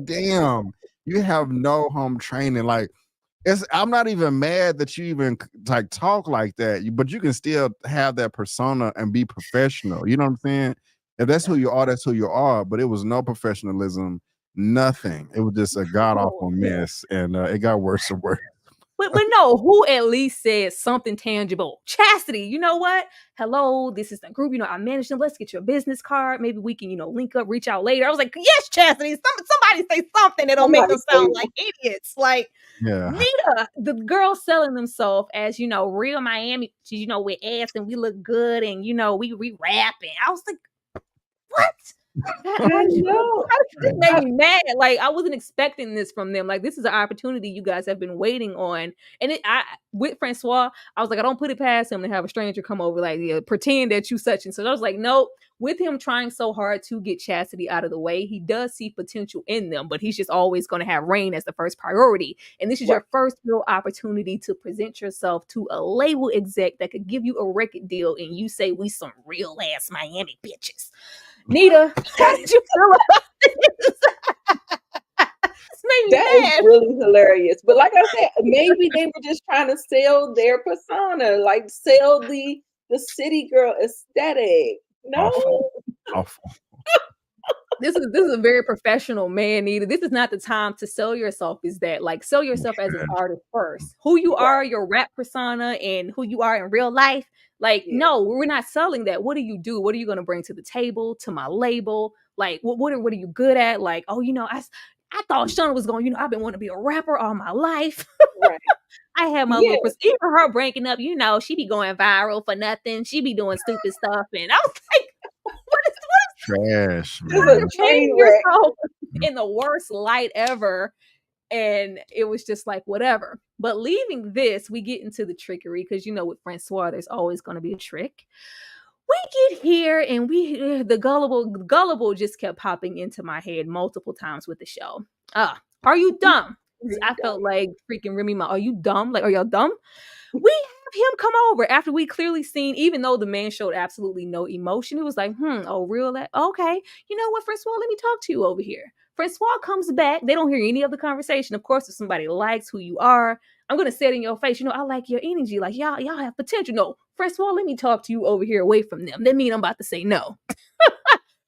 damn, you have no home training. Like, I'm not even mad that you even like talk like that, but you can still have that persona and be professional. You know what I'm saying? If that's who you are, that's who you are. But it was no professionalism, nothing. It was just a god awful mess, and it got worse and worse. But no, who at least said something tangible? Chastity, you know what? Hello, this is the group. I managed them. Let's get your business card. Maybe we can, link up, reach out later. I was like, yes, Chastity. Somebody say something that'll make them sound like idiots. Like, Nita, the girl selling themselves as, real Miami, with ass and we look good and, we rapping. I was like, what? It made me mad. Like I wasn't expecting this from them. Like this is an opportunity you guys have been waiting on. And with Francois, I was like, I don't put it past him to have a stranger come over, like pretend that you such and such. I was like, nope. With him trying so hard to get Chastity out of the way, he does see potential in them, but he's just always going to have Rain as the first priority. And this is your first real opportunity to present yourself to a label exec that could give you a record deal, and you say we some real ass Miami bitches. Nita, how did you feel about this? That is really hilarious. But like I said, maybe they were just trying to sell their persona, like sell the city girl aesthetic. No. Awful. This is a very professional man, Nita. This is not the time to sell yourself as that. Like, sell yourself as an artist first. Who you are, your rap persona, and who you are in real life. Like, no, we're not selling that. What do you do? What are you going to bring to the table, to my label? Like, what are you good at? Like, oh, I thought Sharronda was going, I've been wanting to be a rapper all my life. Right. I had my little, even her breaking up, she be going viral for nothing. She be doing stupid stuff. And I was like, what is trash, man. Painting yourself in the worst light ever. And it was just like, whatever. But leaving this, we get into the trickery because, with Francois, there's always going to be a trick. We get here and the gullible just kept popping into my head multiple times with the show. Are you dumb? I felt like freaking Remy Ma. Are you dumb? Like, are y'all dumb? We have him come over after we clearly seen, even though the man showed absolutely no emotion. It was like, oh, real? Okay. You know what, Francois? Let me talk to you over here. Francois comes back. They don't hear any of the conversation. Of course, if somebody likes who you are, I'm going to say it in your face. I like your energy. Like, y'all have potential. No, Francois, let me talk to you over here away from them. That means I'm about to say no.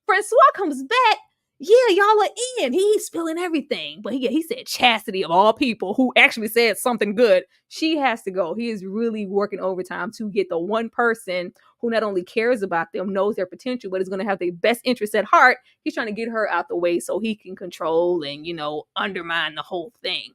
Francois comes back. Yeah, y'all are in. He's spilling everything. But he said Chastity, of all people, who actually said something good. She has to go. He is really working overtime to get the one person who not only cares about them, knows their potential, but is going to have their best interests at heart. He's trying to get her out the way so he can control and, undermine the whole thing.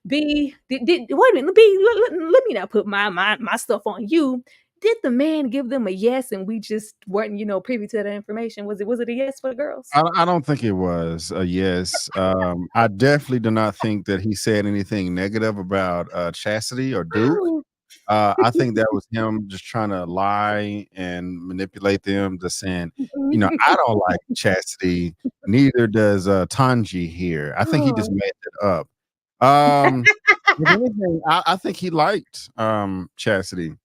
B, wait a minute, B, let me not put my stuff on you. Did the man give them a yes and we just weren't, privy to that information? Was it a yes for the girls? I don't think it was a yes. I definitely do not think that he said anything negative about Chastity or Duke. I think that was him just trying to lie and manipulate them, just saying, I don't like Chastity, neither does Tanji here. I think he just made it up. If anything, I think he liked Chastity.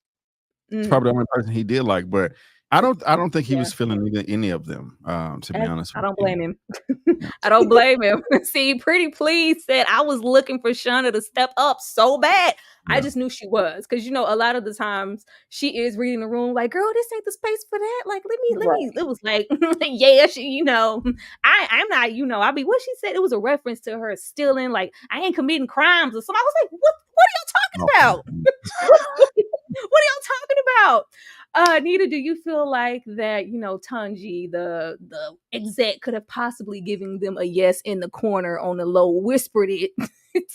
It's probably the only person he did like, but I don't think he was feeling any of them, to be honest. I don't blame him. I don't blame him. See, Pretty Please said I was looking for Sharronda to step up so bad. Yeah. I just knew she was, because a lot of the times she is reading the room like, girl, this ain't the space for that. Like, let me. It was like, yeah, she, I'm not, I'll be what she said. It was a reference to her stealing, like, I ain't committing crimes or something. I was like, what are y'all talking about? What are y'all talking about? Nita, do you feel like that, Tanji, the exec, could have possibly given them a yes in the corner on the low, whispered it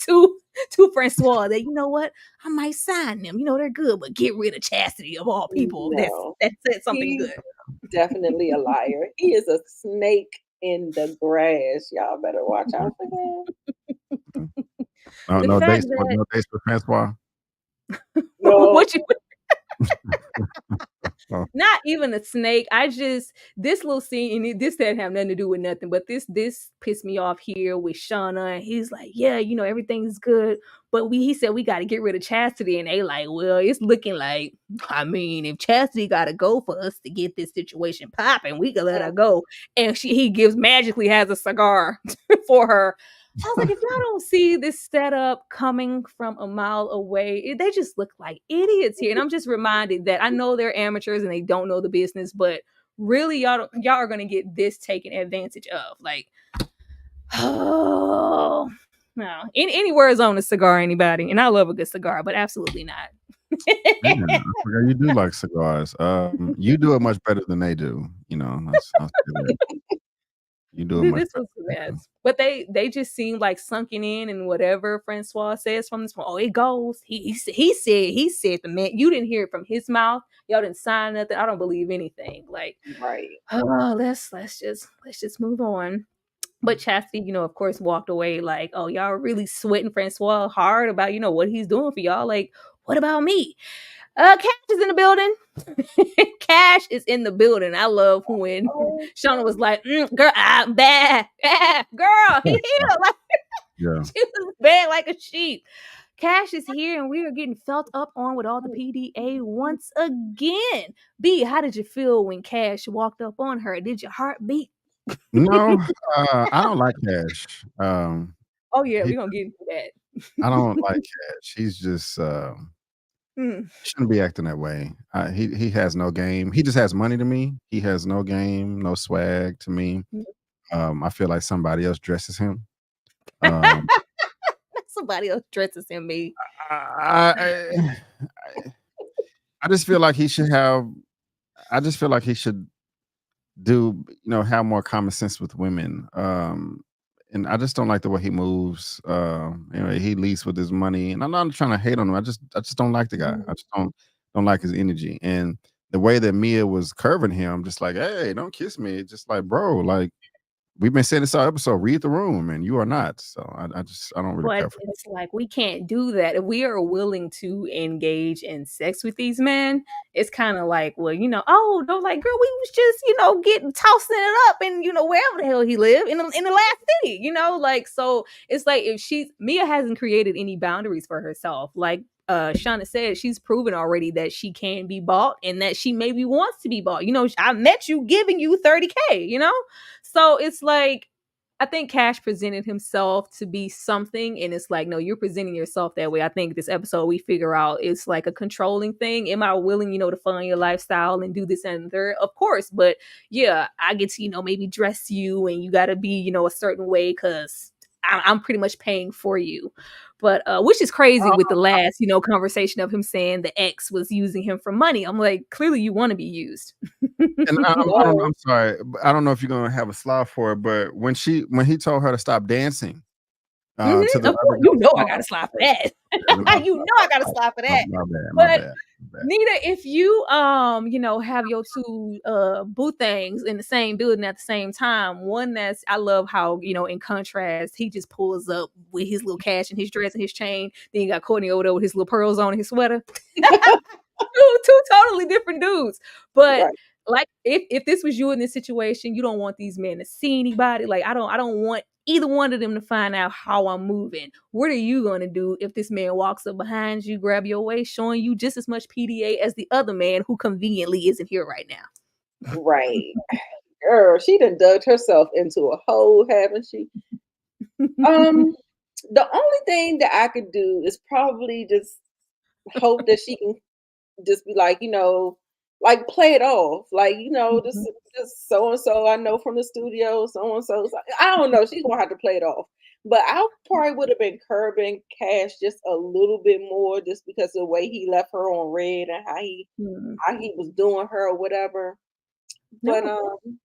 to Francois that, what, I might sign them. They're good, but get rid of Chastity of all people. No. That said something good. Definitely a liar. He is a snake in the grass. Y'all better watch out for him. No dates for Francois. No. What you not even a snake. This little scene, and this didn't have nothing to do with nothing, but this pissed me off here with Shauna, and he's like, yeah, everything's good, but he said we got to get rid of Chastity, and they like, well, it's looking like, if Chastity got to go for us to get this situation popping, we can let her go, and he magically has a cigar for her. I was like, if y'all don't see this setup coming from a mile away, they just look like idiots here. And I'm just reminded that I know they're amateurs and they don't know the business, but really y'all are going to get this taken advantage of. Like, oh, no. Anywhere zone a cigar, anybody. And I love a good cigar, but absolutely not. Yeah, you do like cigars. You do it much better than they do. You do it. This was bad. But they just seem like sunken in, and whatever Francois says from this point, it goes. He said the man. You didn't hear it from his mouth. Y'all didn't sign nothing. I don't believe anything. Like, right. Oh, let's just move on. But Chastity, of course, walked away like, oh, y'all are really sweating Francois hard about, what he's doing for y'all. Like, what about me? Cash is in the building. Cash is in the building. I love when Shauna was like, girl, I'm bad. Girl, he here. Like, yeah. She was bad like a sheep. Cash is here, and we are getting felt up on with all the PDA once again. B, how did you feel when Cash walked up on her? Did your heart beat? No, I don't like Cash. Oh, yeah, we're going to get into that. I don't like Cash. He's just... shouldn't be acting that way. He has no game. He just has money to me. He has no game, no swag to me. I feel like somebody else dresses him. Somebody else dresses him, me. I just feel like he should have. I just feel like he should do, have more common sense with women. And I just don't like the way he moves. He leads with his money, and I'm not trying to hate on him. I just don't like the guy. I just don't like his energy, and the way that Mia was curving him, just like, hey, don't kiss me. Just like, bro, like, we've been saying this all episode, read the room, and you are not. So I don't really care But for it's like we can't do that. If we are willing to engage in sex with these men, it's kind of like, well, oh, no, like, girl, we was just, getting tossing it up and wherever the hell he lived in the last city, like, so it's like if Mia hasn't created any boundaries for herself, like Shauna said, she's proven already that she can be bought and that she maybe wants to be bought. I met you giving you $30K, so it's like, I think Cash presented himself to be something, and it's like, no, you're presenting yourself that way. I think this episode we figure out it's like a controlling thing. Am I willing, to fund your lifestyle and do this and third? Of course, but yeah, I get to, maybe dress you, and you got to be, a certain way because I'm pretty much paying for you. But which is crazy with the last, conversation of him saying the ex was using him for money. I'm like, clearly you want to be used. And I'm sorry, I don't know if you're gonna have a slide for it, but when he told her to stop dancing, to the I gotta slide for that. I gotta slide for that. My bad. Nita, if you have your two boo things in the same building at the same time, one I love how in contrast he just pulls up with his little cash and his dress and his chain. Then you got Courtney over there with his little pearls on and his sweater. two totally different dudes, but. Right. Like if this was you in this situation, you don't want these men to see anybody. Like I don't want either one of them to find out how I'm moving. What are you going to do if this man walks up behind you, grab your waist, showing you just as much PDA as the other man who conveniently isn't here right now? Right. Girl, she done dug herself into a hole, haven't she? The only thing that I could do is probably just hope that she can just be like, like play it off, like this so and so I know from the studio, so and so. I don't know. She's gonna have to play it off, but I probably would have been curbing Cash just a little bit more, just because of the way he left her on red and how he was doing her or whatever. But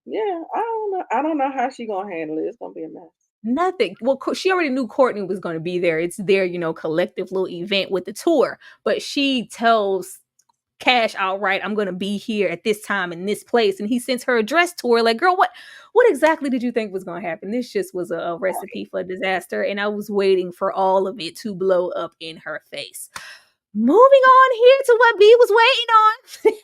yeah, I don't know how she's gonna handle it. It's gonna be a mess. Nothing. Well, she already knew Courtney was going to be there. It's their collective little event with the tour, but she tells Cash outright, I'm gonna be here at this time in this place, and he sends her address to her. Like, girl, what exactly did you think was gonna happen? This just was a recipe for disaster, and I was waiting for all of it to blow up in her face. Moving on here to what B was waiting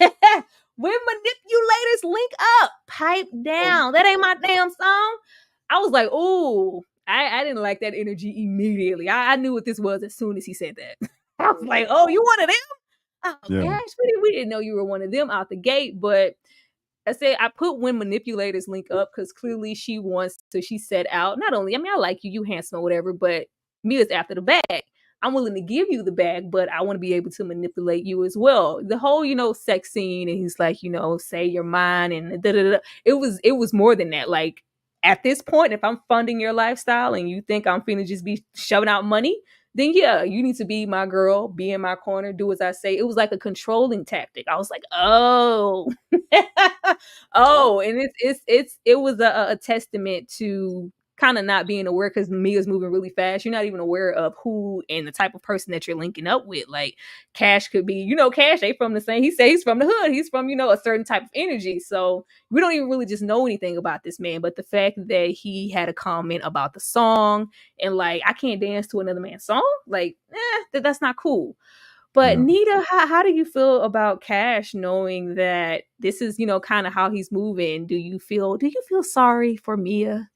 on. When manipulators link up, pipe down. That ain't my damn song. I was like, ooh, I didn't like that energy immediately. I knew what this was as soon as he said that. I was like, oh, you one of them? Oh, yeah. Gosh, we didn't know you were one of them out the gate, but I put when manipulators link up because clearly she wants to, she set out, not only, I like you handsome or whatever, but Mia's after the bag. I'm willing to give you the bag, but I want to be able to manipulate you as well. The whole, sex scene, and he's like, say you're mine and da-da-da. It was more than that. Like, at this point, if I'm funding your lifestyle and you think I'm finna just be shoving out money, then yeah, you need to be my girl, be in my corner, do as I say. It was like a controlling tactic. I was like, oh, and it was a testament to kind of not being aware, because Mia's moving really fast. You're not even aware of who and the type of person that you're linking up with. Like Cash could be, Cash ain't from the same. He say he's from the hood. He's from, a certain type of energy. So we don't even really just know anything about this man. But the fact that he had a comment about the song and like, I can't dance to another man's song. Like, that's not cool. But Nita, how do you feel about Cash knowing that this is, kind of how he's moving? Do you feel sorry for Mia?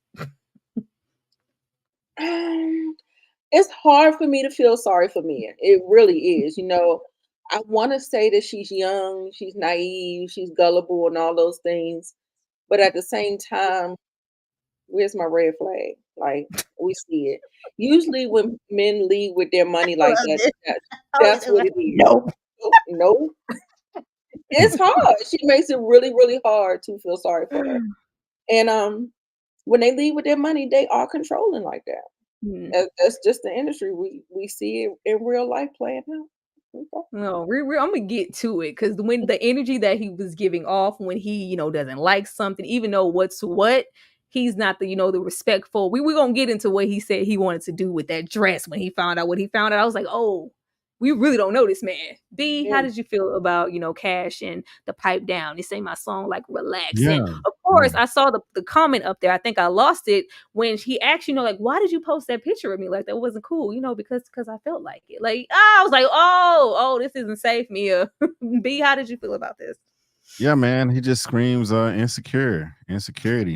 It's hard for me to feel sorry for Mia. It really is. I want to say that she's young, she's naive, she's gullible and all those things. But at the same time, where's my red flag? Like, we see it. Usually when men lead with their money like that's what it is. No. It's hard. She makes it really, really hard to feel sorry for her. And when they leave with their money, they are controlling like that. Mm. That's just the industry. We see it in real life playing out. Okay. No, I'm gonna get to it because when the energy that he was giving off when he, doesn't like something, even though what's what, he's not the, the respectful. We're gonna get into what he said he wanted to do with that dress when he found out what he found out. I was like, oh, we really don't know this man. B, how Yeah. did you feel about, Cash and the pipe down? They say my song like relax. Yeah. And of course, I saw the comment up there. I think I lost it when he asked, like, why did you post that picture of me? Like, that wasn't cool, because I felt like it. Like, I was like, oh, this isn't safe, Mia. B, how did you feel about this? Yeah, man, he just screams insecurity,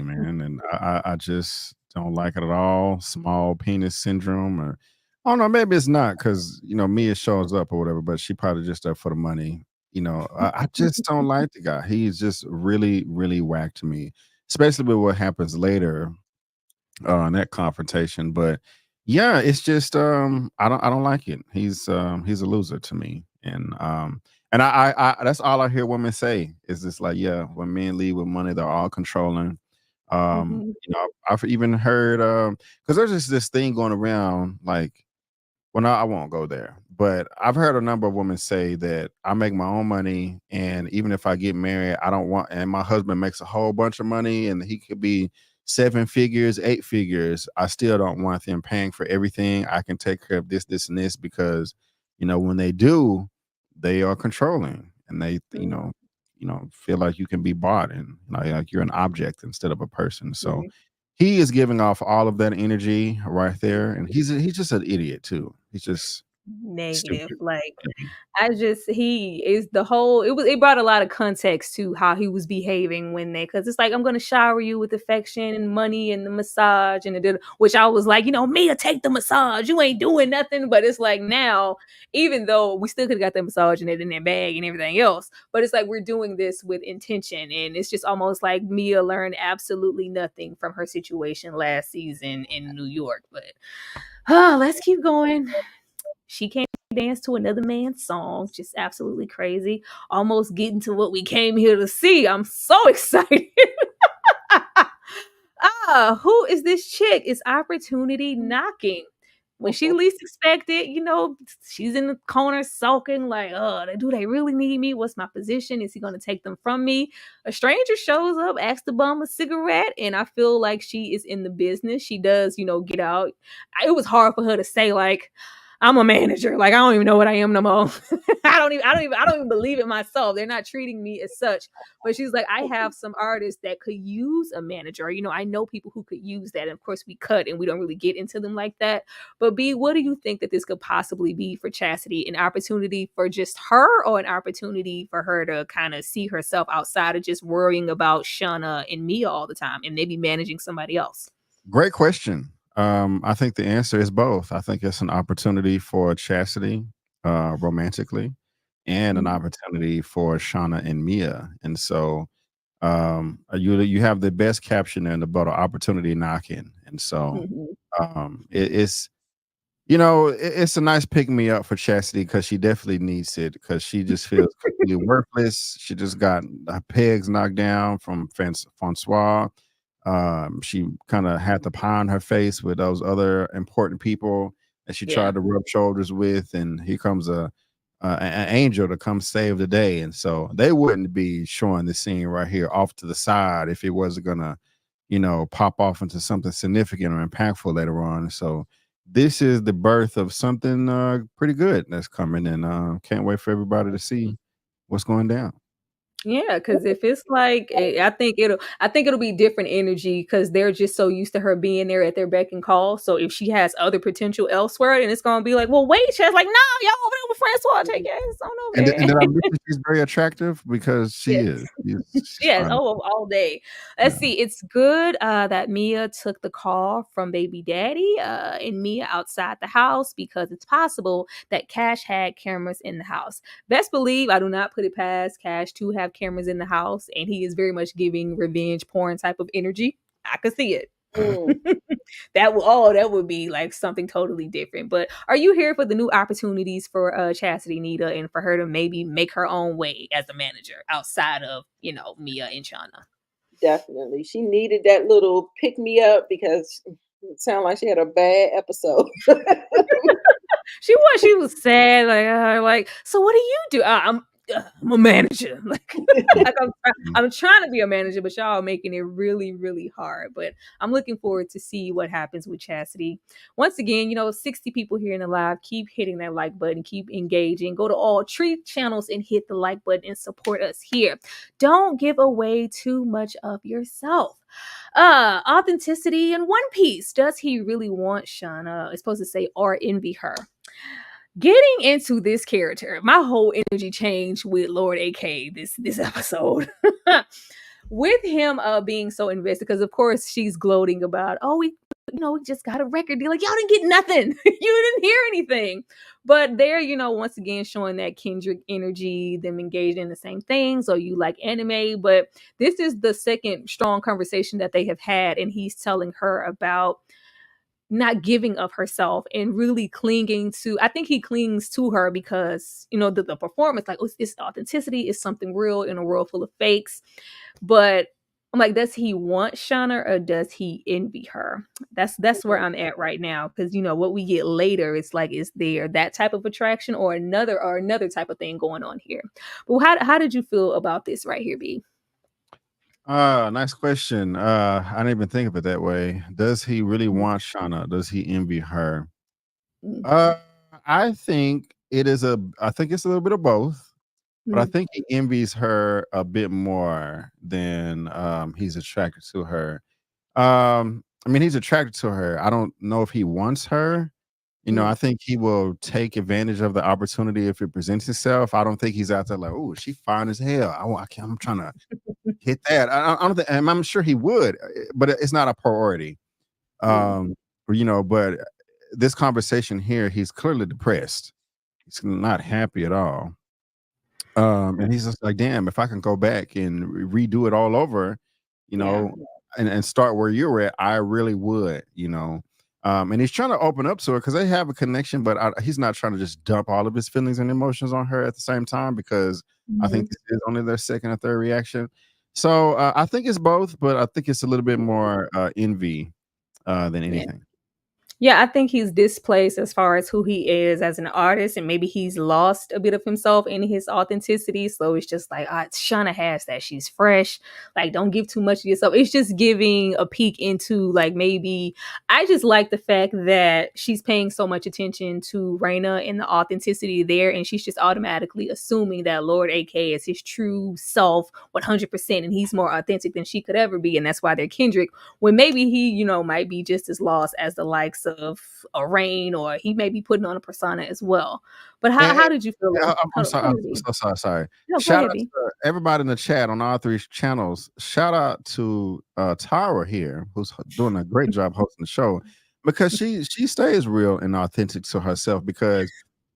man, and I just don't like it at all. Small penis syndrome, or I don't know, maybe it's not because Mia shows up or whatever, but she probably just up for the money. I just don't like the guy. He's just really, really whack to me, especially with what happens later in that confrontation. But yeah, it's just I don't like it. He's a loser to me, and I that's all I hear women say is just like, yeah, when men leave with money, they're all controlling. I've even heard because there's just this thing going around like, well, no, I won't go there. But I've heard a number of women say that I make my own money, and even if I get married, I don't want. And my husband makes a whole bunch of money, and he could be 7 figures, 8 figures. I still don't want them paying for everything. I can take care of this, this, and this because, when they do, they are controlling, and they, feel like you can be bought and like you're an object instead of a person. So he is giving off all of that energy right there, and he's just an idiot too. He's just Negative. stupid. Like, he is it brought a lot of context to how he was behaving because it's like, I'm gonna shower you with affection and money and the massage and which I was like, Mia, take the massage, you ain't doing nothing. But it's like, now, even though we still could have got the massage and it in their bag and everything else, but it's like we're doing this with intention, and it's just almost like Mia learned absolutely nothing from her situation last season in New York. But let's keep going. She can't dance to another man's song. Just absolutely crazy. Almost getting to what we came here to see. I'm so excited. Who is this chick? Is opportunity knocking? When she least expected, she's in the corner sulking like, oh, do they really need me? What's my position? Is he going to take them from me? A stranger shows up, asks the bum a cigarette, and I feel like she is in the business. She does, get out. It was hard for her to say, like, I'm a manager. Like, I don't even know what I am no more. I don't even believe it myself. They're not treating me as such. But she's like, I have some artists that could use a manager. I know people who could use that. And of course we cut and we don't really get into them like that. But B, what do you think that this could possibly be for Chastity? An opportunity for just her, or an opportunity for her to kind of see herself outside of just worrying about Shauna and Mia all the time and maybe managing somebody else? Great question. I think the answer is both. I think it's an opportunity for Chastity romantically, and an opportunity for Shauna and Mia. And so you have the best caption in the bottle, opportunity knocking. And so it's it's a nice pick me up for Chastity, because she definitely needs it, because she just feels completely worthless. She just got her pegs knocked down from Francois. She kind of had the pie on her face with those other important people that she tried to rub shoulders with, and here comes an angel to come save the day. And so they wouldn't be showing the scene right here off to the side if it wasn't gonna, pop off into something significant or impactful later on. So this is the birth of something pretty good that's coming, and can't wait for everybody to see what's going down. Yeah, because if it's like, I think it'll be different energy because they're just so used to her being there at their beck and call. So if she has other potential elsewhere, then it's gonna be like, well, wait, she's like, no, y'all over there with Francois, take your ass on over And there. then I mentioned she's very attractive, because she is. She's Yes, fine. all day. Let's see. It's good that Mia took the call from baby daddy and Mia outside the house, because it's possible that Cash had cameras in the house. Best believe I do not put it past Cash to have cameras in the house, and he is very much giving revenge porn type of energy. I could see it. That would be like something totally different. But are you here for the new opportunities for Chastity, Nita, and for her to maybe make her own way as a manager outside of Mia and Shauna? Definitely. She needed that little pick me up because it sounded like she had a bad episode. She was sad, like, so what do you do? I'm a manager. Like I'm trying to be a manager, but y'all are making it really, really hard. But I'm looking forward to see what happens with Chastity. Once again, 60 people here in the live. Keep hitting that like button, keep engaging. Go to all 3 channels and hit the like button and support us here. Don't give away too much of yourself. Authenticity in One Piece. Does he really want Shauna? It's supposed to say or envy her. Getting into this character, my whole energy changed with Lord AK this episode. With him being so invested, because of course she's gloating about, we just got a record deal. Like, y'all didn't get nothing. You didn't hear anything. But they're, once again showing that Kendrick energy, them engaged in the same things, or you like anime. But this is the second strong conversation that they have had, and he's telling her about not giving of herself and really clinging to, I think he clings to her because, the performance, like, it's authenticity, is something real in a world full of fakes. But I'm like, does he want Shauna or does he envy her? That's where I'm at right now. Because, what we get later, it's like, is there that type of attraction or another type of thing going on here? But how did you feel about this right here, B? Nice question. I didn't even think of it that way. Does he really want Shauna? Does he envy her? I think it's a little bit of both, but I think he envies her a bit more than he's attracted to her. He's attracted to her. I don't know if he wants her. I think he will take advantage of the opportunity if it presents itself. I don't think he's out there like, oh, she fine as hell. I'm trying to hit that. I don't think, and I'm sure he would, but it's not a priority. But this conversation here, he's clearly depressed. He's not happy at all. And he's just like, damn, if I can go back and redo it all over, and start where you're at, I really would, and he's trying to open up to her because they have a connection, but he's not trying to just dump all of his feelings and emotions on her at the same time, because I think this is only their second or third reaction. So I think it's both, but I think it's a little bit more envy than anything. Yeah, I think he's displaced as far as who he is as an artist, and maybe he's lost a bit of himself in his authenticity. So it's just like, Shauna has that. She's fresh. Like, don't give too much of yourself. It's just giving a peek into, like, maybe I just like the fact that she's paying so much attention to Raina and the authenticity there, and she's just automatically assuming that Lord AK is his true self 100%, and he's more authentic than she could ever be, and that's why they're Kendrick. When maybe he, might be just as lost as the likes of a Rain, or he may be putting on a persona as well. But how did you feel? I'm so sorry. No, shout out to everybody in the chat on all 3 channels. Shout out to Tara here, who's doing a great job hosting the show, because she stays real and authentic to herself. Because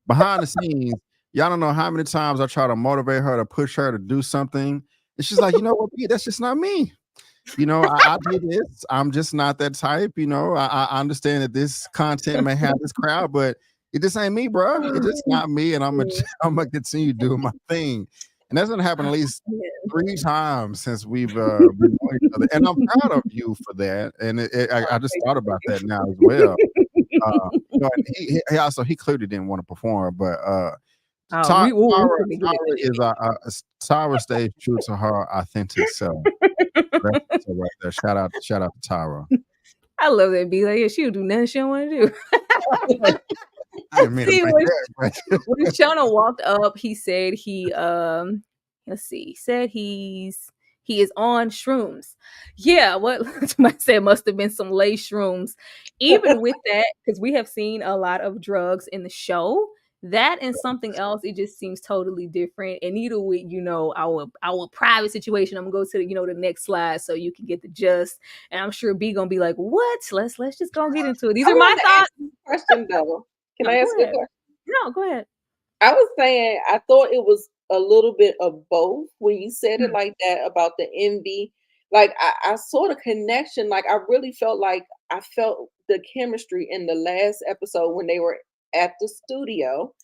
behind the scenes, y'all don't know how many times I try to motivate her, to push her to do something, and she's like, you know what, that's just not me. I did this. I'm just not that type. I understand that this content may have this crowd, but it just ain't me, bro. It's just not me, and I'm gonna continue doing my thing. And that's gonna happen at least 3 times since we've been knowing each other. And I'm proud of you for that. And I just thought about that now as well. He clearly didn't want to perform, but Tara stays true to her authentic self. Right there. Shout out to Tara. I love that. Be like, she'll do nothing she don't want to do. I didn't mean to break that, when Shauna walked up, he said he said he is on shrooms. Yeah, what somebody said must have been some lace shrooms. Even with that, because we have seen a lot of drugs in the show. That and something else, it just seems totally different. And either with, our private situation, I'm gonna go to the next slide so you can get the gist. And I'm sure B gonna be like, what? Let's just go get into it. These are my thoughts. Question though. Can I ask you a question? No, go ahead. I was saying I thought it was a little bit of both when you said it like that about the envy. Like I saw the connection. Like I really felt like I felt the chemistry in the last episode when they were at the studio,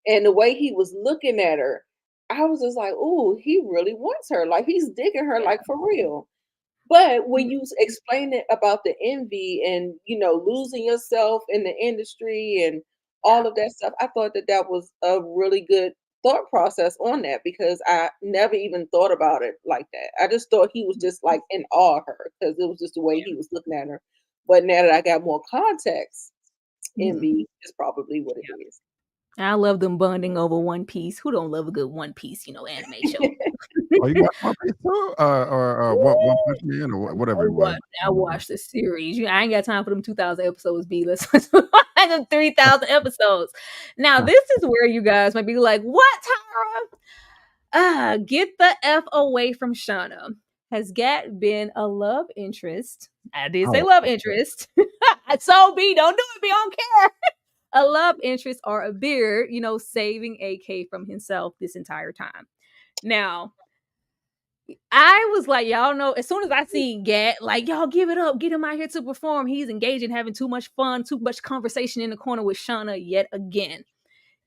and the way he was looking at her, I was just like, "Ooh, he really wants her. Like he's digging her, like for real." But when you explain it about the envy and, losing yourself in the industry and all of that stuff, I thought that was a really good thought process on that, because I never even thought about it like that. I just thought he was just like in awe of her because it was just the way he was looking at her. But now that I got more context, envy is probably what it is. I love them bonding over One Piece. Who don't love a good One Piece, anime show? Oh, you watch One Piece too? Or One Punch Man or whatever it was? I watched the series. I ain't got time for them 2,000 episodes, B. Let's them 3,000 episodes. Now, this is where you guys might be like, what, Tara? Get the F away from Shauna. Has Gat been a love interest? I did say love interest. So, B, don't do it, B, I don't care. A love interest or a beard, saving AK from himself this entire time. Now, I was like, y'all know, as soon as I see Gat, like, y'all give it up, get him out here to perform. He's engaged in having too much fun, too much conversation in the corner with Shauna yet again.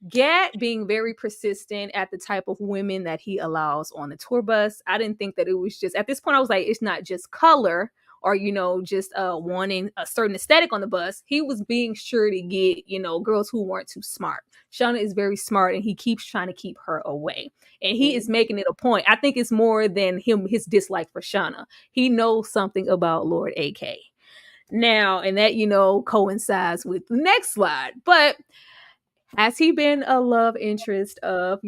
Gat being very persistent at the type of women that he allows on the tour bus. I didn't think that it was just, at this point, I was like, it's not just color or, just wanting a certain aesthetic on the bus. He was being sure to get, girls who weren't too smart. Shauna is very smart and he keeps trying to keep her away. And he is making it a point. I think it's more than his dislike for Shauna. He knows something about Lord AK. Now, and that, coincides with the next slide. But has he been a love interest of,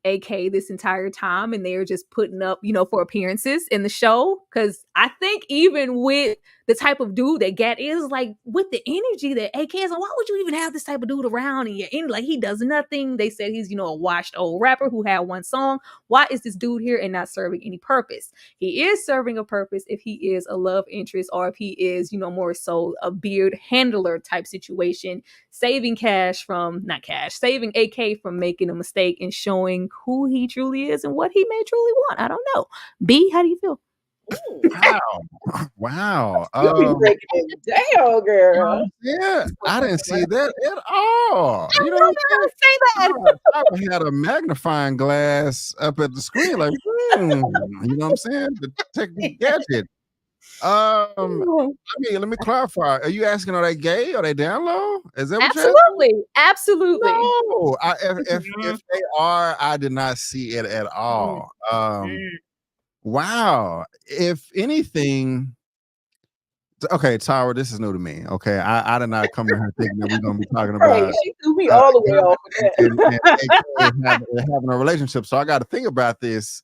AK this entire time, and they're just putting up, for appearances in the show? Because I think even with the type of dude that Gat is, like, with the energy that AK is, like, why would you even have this type of dude around? And like, he does nothing. They said he's, a washed old rapper who had one song. Why is this dude here and not serving any purpose? He is serving a purpose if he is a love interest, or if he is, more so a beard handler type situation, saving saving AK from making a mistake and showing who he truly is and what he may truly want. I don't know. B, how do you feel? Wow. You be breaking it down, girl. Yeah, I didn't see that at all. I don't know how to say that. I had a magnifying glass up at the screen, like, you know what I'm saying? The technique gadget. Let me clarify. Are you asking, are they gay? Are they down low? Is that what Absolutely. Absolutely. No. If they are, I did not see it at all. Wow. If anything, okay, Tara, this is new to me. Okay, I did not come in here thinking that we're gonna be talking about. She threw me all the way off of and having a relationship. So I got to think about this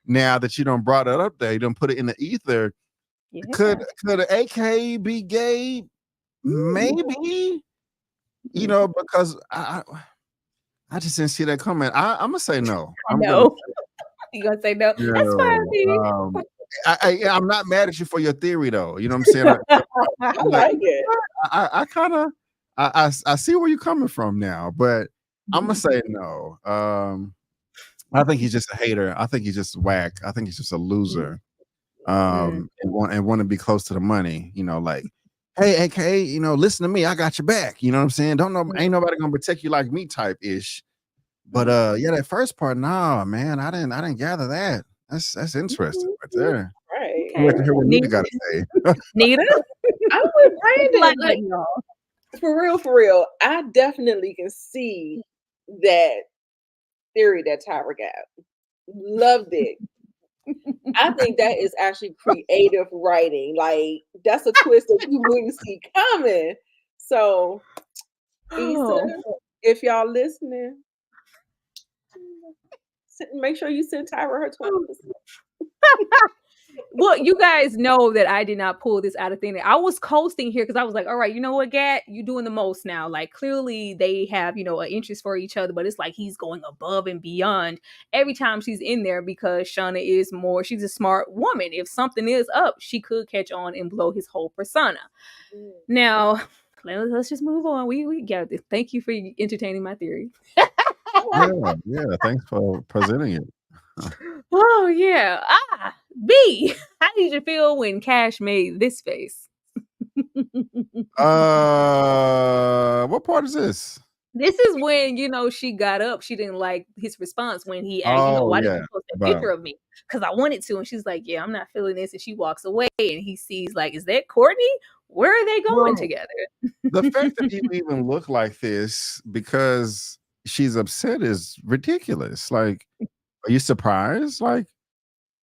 now that you don't brought it up there. You don't put it in the ether. Yeah. Could AK be gay? Maybe. Because I just didn't see that coming. I'm gonna say no. You gonna say no? Yeah, that's fine. I'm not mad at you for your theory, though. You know what I'm saying? I like it. I kind of I see where you're coming from now, but I'm gonna say no. I think he's just a hater. I think he's just whack. I think he's just a loser. And want to be close to the money. Like, hey, AK, listen to me. I got your back. You know what I'm saying? Ain't nobody gonna protect you like me, type ish. But yeah, that first part, nah, man, I didn't gather that. That's interesting right there. Right. You have to hear what Nita got to say. Nita, I'm with Brandon. Like, for real, I definitely can see that theory that Tyra got. Loved it. I think that is actually creative writing. Like, that's a twist that you wouldn't see coming. So, Issa, if y'all listening, make sure you send Tyra her 20%. Well, you guys know that I did not pull this out of thin air. I was coasting here because I was like, all right, you know what, Gat, you're doing the most now. Like, clearly they have, an interest for each other, but it's like he's going above and beyond every time she's in there, because Shauna she's a smart woman. If something is up, she could catch on and blow his whole persona. Now, let's just move on. We got this. Thank you for entertaining my theory. Yeah. Thanks for presenting it. Oh yeah. B, how did you feel when Cash made this face? What part is this? This is when, she got up. She didn't like his response when he asked, Oh why did yeah, you post a but picture of me? Because I wanted to. And she's like, yeah, I'm not feeling this. And she walks away and he sees like, is that Courtney? Where are they going well, together? the fact that you even look like this because she's upset is ridiculous. Like, are you surprised? Like,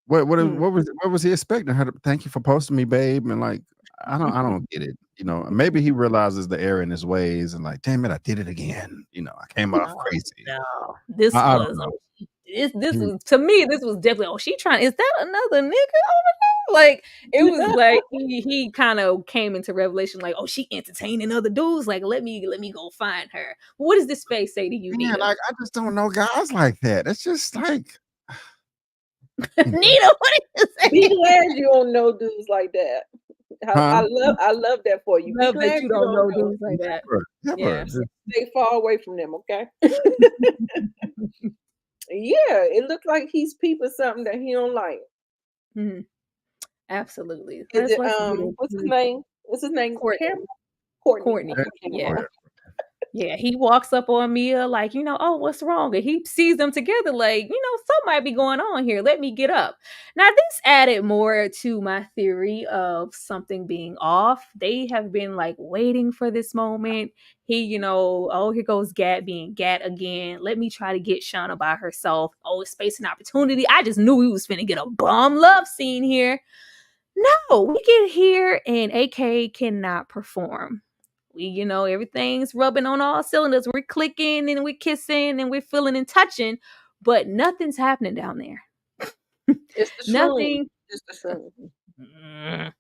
what was he expecting her to thank you for posting me, babe? And like, I don't get it. Maybe he realizes the error in his ways and like, damn it, I did it again. I came off crazy. No, this I was don't know. this was, to me, this was definitely, she trying, is that another nigga over there? Like, it was like he kind of came into revelation like, oh, she entertaining other dudes, like, let me go find her. What does this face say to you, Man, Nita? like I just don't know guys like that. It's just like Nita, what did you say? Be glad you don't know dudes like that. I love that for you. Love Be that glad you don't know dudes like that. never. Yeah. Stay far away from them, okay? Yeah, it looked like he's peeping something that he don't like. Mhm. Absolutely. Is it Let's what's his name? What's his name? Courtney. Courtney. Yeah. Yeah, he walks up on Mia like, oh, what's wrong? And he sees them together like, something might be going on here. Let me get up. Now, this added more to my theory of something being off. They have been like waiting for this moment. He, oh, here goes Gat being Gat again. Let me try to get Shauna by herself. Oh, it's space and opportunity. I just knew we was finna get a bomb love scene here. No, we get here and AK cannot perform. We, everything's rubbing on all cylinders. We're clicking and we're kissing and we're feeling and touching, but nothing's happening down there. It's the Nothing. It's the shroom.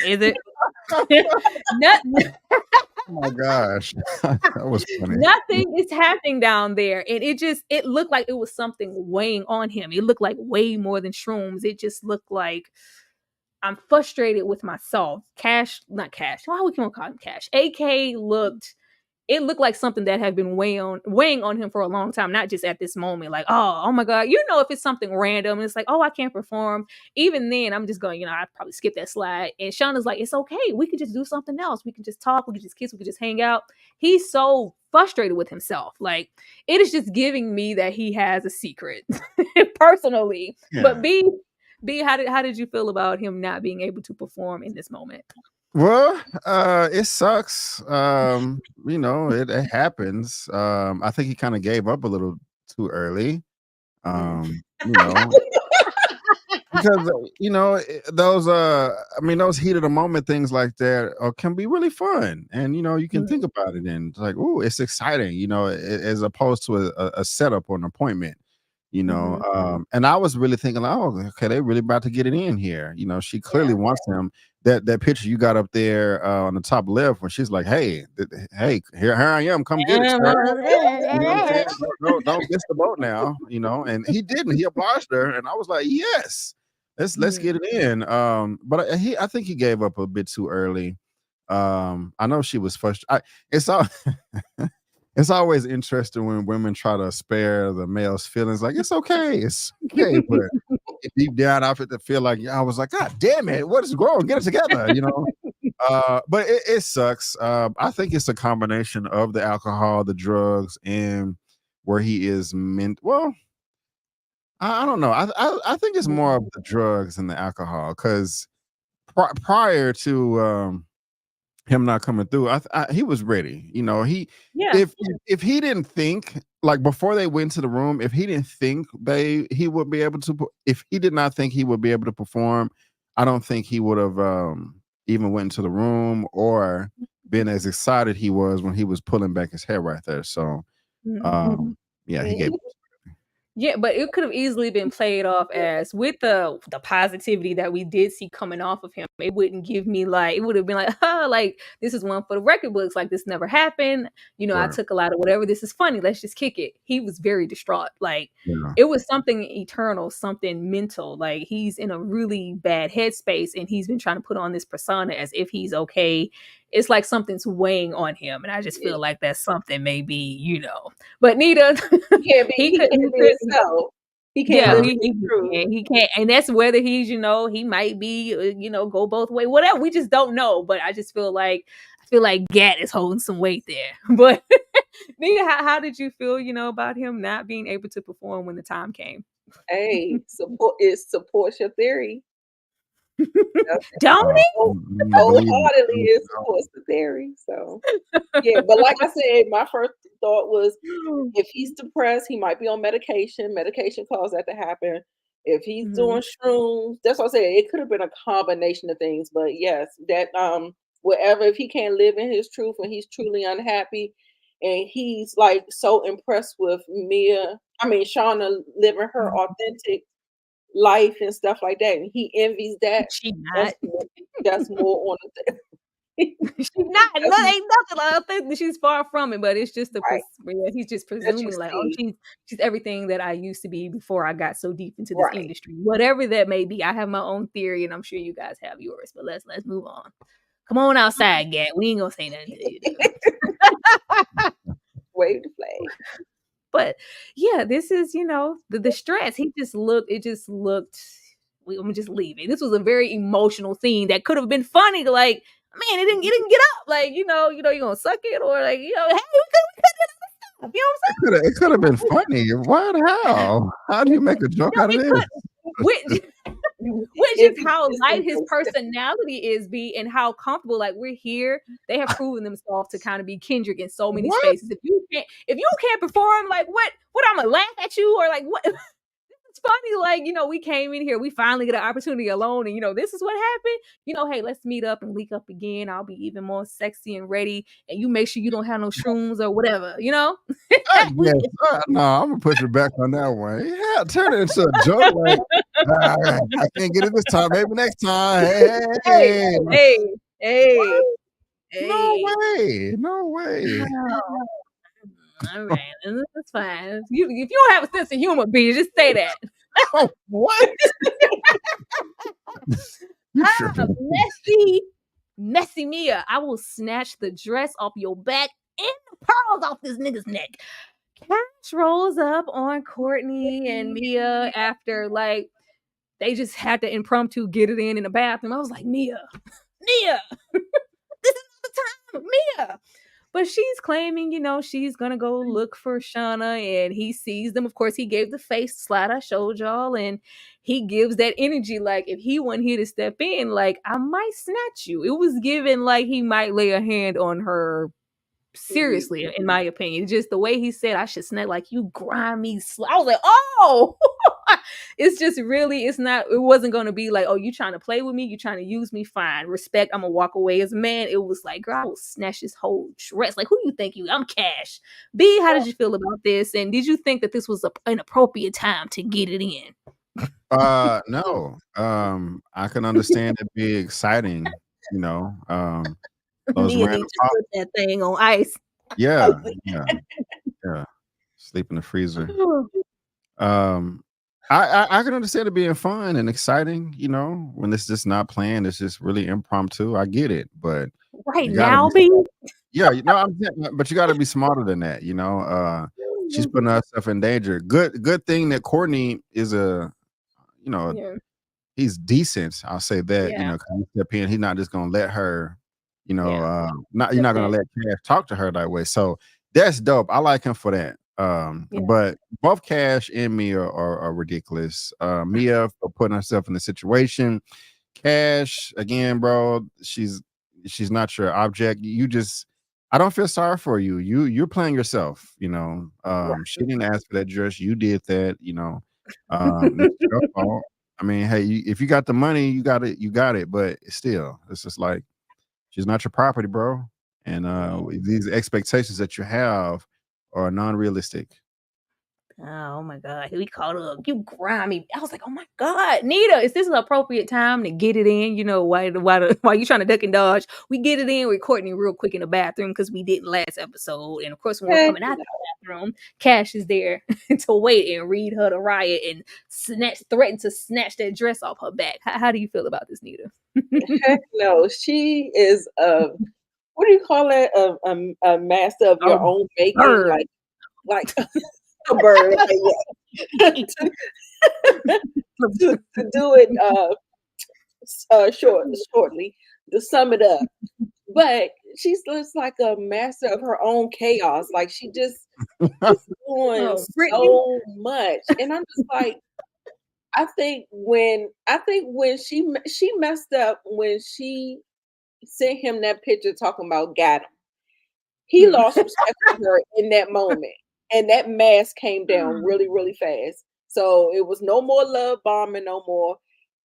Is it? Nothing. Oh my gosh. That was funny. Nothing is happening down there. And it looked like it was something weighing on him. It looked like way more than shrooms. It just looked like I'm frustrated with myself. Not Cash. Why we can't call him Cash? AK looked like something that had been weighing on him for a long time, not just at this moment. Like, oh my God, if it's something random, and it's like, oh, I can't perform. Even then, I'm just going, I'd probably skip that slide. And Shauna's like, it's okay. We could just do something else. We can just talk. We can just kiss. We can just hang out. He's so frustrated with himself. Like, it is just giving me that he has a secret personally. Yeah. But B, how did you feel about him not being able to perform in this moment? Well, it sucks. It happens. I think he kind of gave up a little too early. Because those heat of the moment things like that can be really fun, and you can think about it and it's like, oh, it's exciting, as opposed to a setup or an appointment. And I was really thinking, oh, okay, they're really about to get it in here. She clearly wants him. That picture you got up there on the top left when she's like, hey, here I am, come get it, sir. Don't miss the boat now, and he didn't. He obliged her, and I was like, yes, let's get it in. But I think he gave up a bit too early. I know she was frustrated. It's always interesting when women try to spare the male's feelings. Like, it's okay. But deep down, I feel like I was like, God damn it, what is wrong? Get it together, But it sucks. I think it's a combination of the alcohol, the drugs, and where he is meant. Well, I don't know. I think it's more of the drugs and the alcohol because prior to him not coming through, he was ready. If he didn't think, like, before they went to the room, if he didn't think he would be able to, if he did not think he would be able to perform, I don't think he would have even went into the room or been as excited he was when he was pulling back his hair right there. So he gave. Yeah, but it could have easily been played off as, with the positivity that we did see coming off of him. It wouldn't give me it would have been like, like, this is one for the record books. Like, this never happened. I took a lot of whatever. This is funny. Let's just kick it. He was very distraught. Like, it was something eternal, something mental. Like, he's in a really bad headspace and he's been trying to put on this persona as if he's okay. It's like something's weighing on him. And I just feel like that's something maybe, But Nita, he can't be himself. He can't. He can't. And that's whether he's, he might be, go both ways, whatever. We just don't know. But I just feel like I feel like Gat is holding some weight there. But Nita, how did you feel, about him not being able to perform when the time came? Hey, supports your theory. Don't it? Wholeheartedly it supports the theory. So yeah, but like I said, my first thought was if he's depressed, he might be on medication. Medication caused that to happen. If he's doing shrooms, that's what I said. It could have been a combination of things, but yes, that whatever, if he can't live in his truth and he's truly unhappy and he's like so impressed with Shauna living her authentic life and stuff like that, and he envies that. She not. That's more on the She's not. Ain't nothing. I think she's far from it, but it's just he's just presuming like, oh, she's everything that I used to be before I got so deep into this industry. Whatever that may be, I have my own theory, and I'm sure you guys have yours. But let's move on. Come on outside, Gat. We ain't gonna say nothing to you. Wave the flag. But yeah, this is the stress. It just looked. I'm gonna just leave it. This was a very emotional scene that could have been funny. Like, man, it didn't get up. Like, you gonna suck it, or like, hey, we could do that stuff. It could have been funny. Why the hell? How do you make a joke out of this? Which is how light his personality is, and how comfortable. Like, we're here. They have proven themselves to kind of be Kendrick in so many spaces. If you can't perform, like, what I'm gonna laugh at you, or like what? It's funny, like, we came in here, we finally get an opportunity alone, and this is what happened. Hey, let's meet up and link up again. I'll be even more sexy and ready, and you make sure you don't have no shrooms or whatever. No, I'm gonna push it back on that one. Yeah, turn it into a joke. Like, I can't get it this time. Maybe next time. Hey. No way. All right, that's fine. If you don't have a sense of humor, B, just say that. Oh, what? Messy Mia, I will snatch the dress off your back and the pearls off this nigga's neck. Cash rolls up on Courtney and Mia after, like, they just had to impromptu get it in the bathroom. I was like, Mia, this is not the time, Mia. But she's claiming, she's going to go look for Shauna, and he sees them. Of course, he gave the face slide I showed y'all, and he gives that energy like, if he wasn't here to step in, like, I might snatch you. It was given like he might lay a hand on her seriously, in my opinion. Just the way he said, I should snatch, like, you grimy I was like, oh! It's just really, it wasn't going to be like, oh, you trying to play with me? You trying to use me? Fine. Respect. I'm going to walk away as a man. It was like, girl, I will snatch this whole dress. Like, who you think I'm Cash. B, how did you feel about this? And did you think that this was an appropriate time to get it in? No. I can understand it be exciting, those random put that thing on ice. Yeah. Sleep in the freezer. I can understand it being fun and exciting, when it's just not planned, it's just really impromptu. I get it, but right now, B. Yeah, but you got to be smarter than that, She's putting herself in danger. Good thing that Courtney is he's decent. I'll say that, because he step in, he's not just gonna let her, you're not gonna let Cash talk to her that way. So that's dope. I like him for that. But both Cash and Mia are ridiculous. Mia for putting herself in the situation. Cash, again, bro, she's not your object. I don't feel sorry for you. You're playing yourself, She didn't ask for that dress. You did that, it's your fault. I mean, hey, if you got the money, you got it, but still, it's just like, she's not your property, bro. And these expectations that you have are non-realistic. Oh my God, we caught up. You grimy. I was like, oh my God, Nita, is this an appropriate time to get it in? Why you trying to duck and dodge? We get it in with Courtney real quick in the bathroom because we didn't last episode. And of course, when we're coming out of the bathroom, Cash is there to wait and read her the riot and threaten to snatch that dress off her back. How do you feel about this, Nita? Heck no, she is what do you call it? A master of your own making, bird. like a bird. to do it shortly, to sum it up. But she's just like a master of her own chaos. Like she just is doing Brittany. so much, and I'm just like, I think when she messed up when she sent him that picture talking about got him. He lost respect for her in that moment, and that mask came down really, really fast. So it was no more love bombing, no more.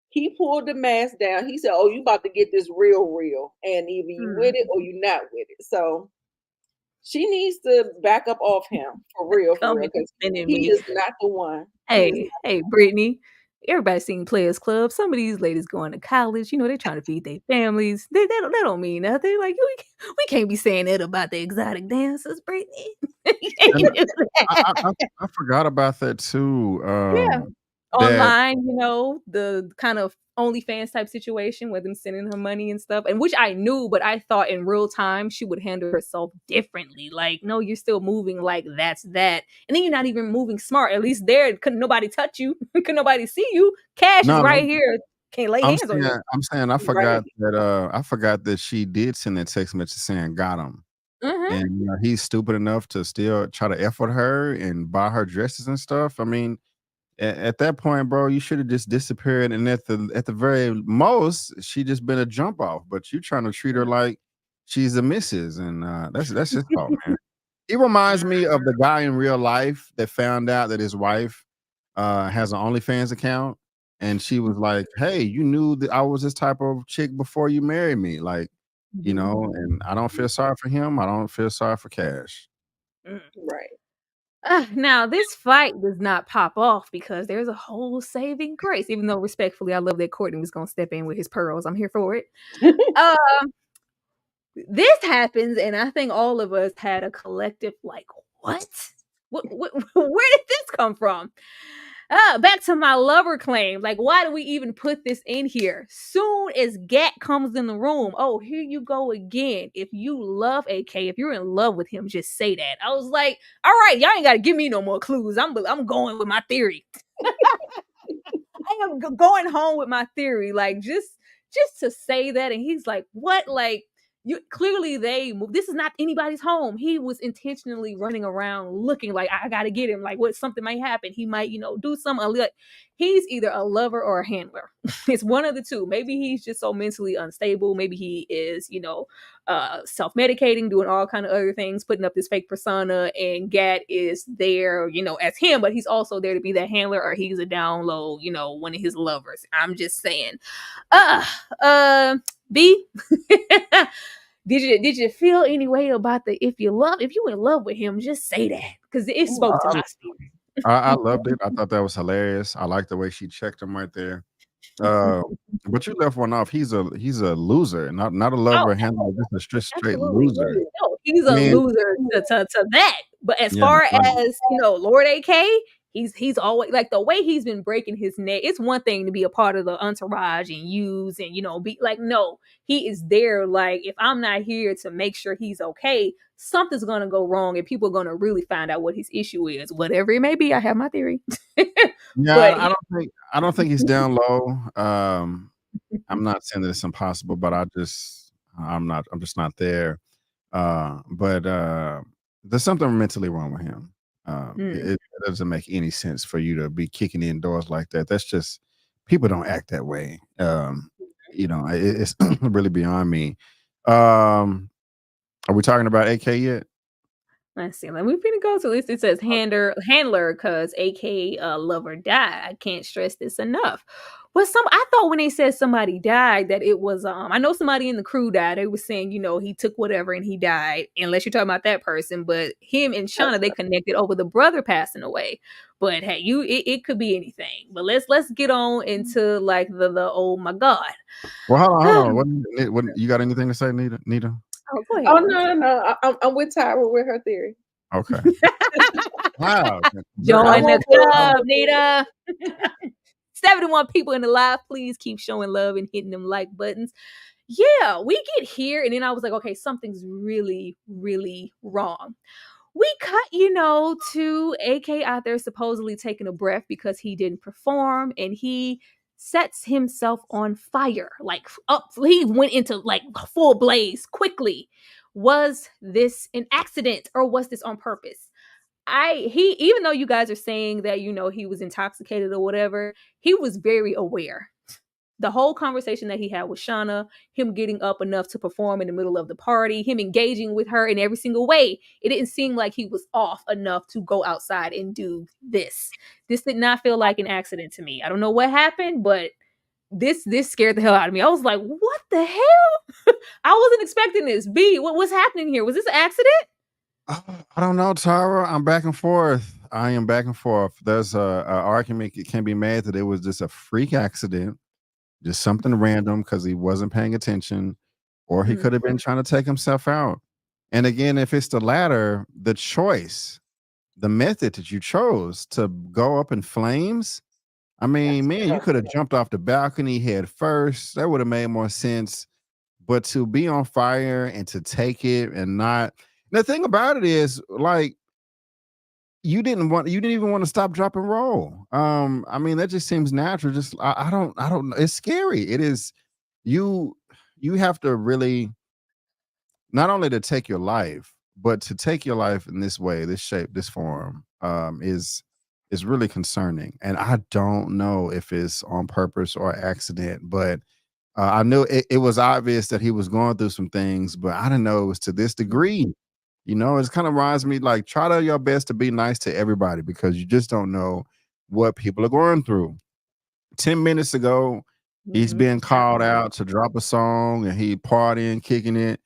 He pulled the mask down. He said, "Oh, you about to get this real, and either you with it or you not with it." So she needs to back up off him for real, because he is not the one. Hey, Brittany. Everybody's seen Players Club. Some of these ladies going to college. You know, they're trying to feed their families. They don't mean nothing. Like we can't be saying that about the exotic dancers, Brittany. I forgot about that too. Yeah. Online, you know, the kind of OnlyFans type situation with them sending her money and stuff, and which I knew, but I thought in real time she would handle herself differently. Like, no, you're still moving like that's that, and then you're not even moving smart. At least there, couldn't nobody touch you, couldn't nobody see you. Cash is right here. Can't lay hands on you. I'm saying I forgot that she did send that text message saying got him. And he's stupid enough to still try to F with her and buy her dresses and stuff. I mean, at that point, bro, you should have just disappeared. And at the very most, she just been a jump off. But you trying to treat her like she's a missus, and that's his fault, man. He reminds me of the guy in real life that found out that his wife has an OnlyFans account, and she was like, "Hey, you knew that I was this type of chick before you married me, like, you know." And I don't feel sorry for him. I don't feel sorry for Cash. Right. Now, this fight does not pop off because there's a whole saving grace. Even though, respectfully, I love that Courtney was going to step in with his pearls. I'm here for it. This happens, and I think all of us had a collective, like, what? Where did this come from? Back to my lover claim. Like, why do we even put this in here? Soon as Gat comes in the room, oh, here you go again. If you love AK, if you're in love with him, just say that. I was like, all right, y'all ain't got to give me no more clues. I'm going with my theory. I am going home with my theory. Like, just to say that. And he's like, what? Like, clearly this is not anybody's home. He was intentionally running around looking like, I gotta get him, like what something might happen, he might, do something. Like, he's either a lover or a handler. It's one of the two. Maybe he's just so mentally unstable. Maybe he is self-medicating, doing all kind of other things, putting up this fake persona, and Gat is there as him, but he's also there to be that handler, or he's a down low, one of his lovers. I'm just saying. B, did you feel any way about if you in love with him, just say that, because it spoke to my spirit. I loved it. I thought that was hilarious. I like the way she checked him right there. But you left one off. He's a loser, not a lover, handler, just a straight loser. No, he's a loser to that. But as far as Lord AK, he's always like, the way he's been breaking his neck. It's one thing to be a part of the entourage and use and be like, no, he is there. Like, if I'm not here to make sure he's okay, something's gonna go wrong, and people are gonna really find out what his issue is, whatever it may be. I have my theory. Yeah, I don't think he's down low. I'm not saying that it's impossible, but I'm just not there. But there's something mentally wrong with him. It doesn't make any sense for you to be kicking in doors like that. That's just, people don't act that way. It's really beyond me. Are we talking about AK yet? Let's see. Like, we're gonna go to this. It says handler because AK lover died. I can't stress this enough. But I thought when they said somebody died that it was I know somebody in the crew died. They were saying, he took whatever and he died. Unless you're talking about that person, but him and Shauna, they connected over the brother passing away. But hey, it could be anything. But let's get on into like the oh my God. Well, hold on. What you got anything to say, Nita? Oh, go ahead. Oh no. I'm with Tyra with her theory. Okay. Wow. Join the club, Nita. 71 people in the live. Please keep showing love and hitting them like buttons. Yeah, we get here, and then I was like, okay, something's really, really wrong. We cut, to AK out there supposedly taking a breath because he didn't perform, and he sets himself on fire. Like, he went into like full blaze quickly. Was this an accident or was this on purpose? Even though you guys are saying that, you know, he was intoxicated or whatever, he was very aware. The whole conversation that he had with Shauna, him getting up enough to perform in the middle of the party, him engaging with her in every single way, it didn't seem like he was off enough to go outside and do this. This did not feel like an accident to me. I don't know what happened, but this scared the hell out of me. I was like, what the hell? I wasn't expecting this. B, what's happening here? Was this an accident? I don't know, Tara. I'm back and forth. I am back and forth. There's a argument that can be made that it was just a freak accident, just something random because he wasn't paying attention, or he could have been trying to take himself out. And again, if it's the latter, the choice, the method that you chose to go up in flames, I mean, man, you could have jumped off the balcony head first. That would have made more sense. But to be on fire and to take it and not, the thing about it is, like, you didn't even want to stop, drop, and roll. I mean, that just seems natural. Just I don't know. It's scary. It is. You have to really, not only to take your life, but to take your life in this way, this shape, this form, is really concerning. And I don't know if it's on purpose or accident, but I knew it was obvious that he was going through some things, but I didn't know it was to this degree. You know, it kind of reminds me, like, try to your best to be nice to everybody because you just don't know what people are going through. 10 minutes ago, he's being called out to drop a song and he partying, kicking it.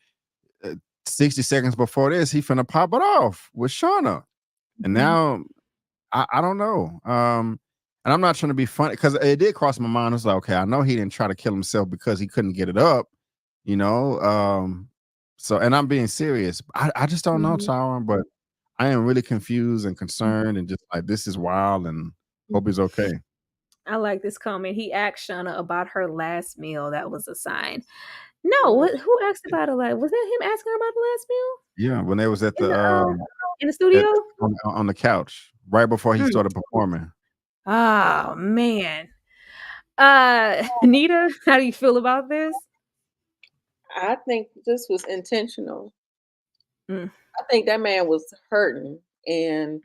60 seconds before this, he finna pop it off with Shauna. And now, I don't know. And I'm not trying to be funny because it did cross my mind. It's like, okay, I know he didn't try to kill himself because he couldn't get it up, you know. So, and I'm being serious. I just don't know, Tyron, but I am really confused and concerned and just like, this is wild, and hope he's okay. I like this comment. He asked Shauna about her last meal. That was a sign. No, who asked about it? Like, was that him asking her about the last meal? Yeah, when they was at in the studio on the couch right before he started performing. Oh man. Nita, how do you feel about this? I think this was intentional. I think that man was hurting, and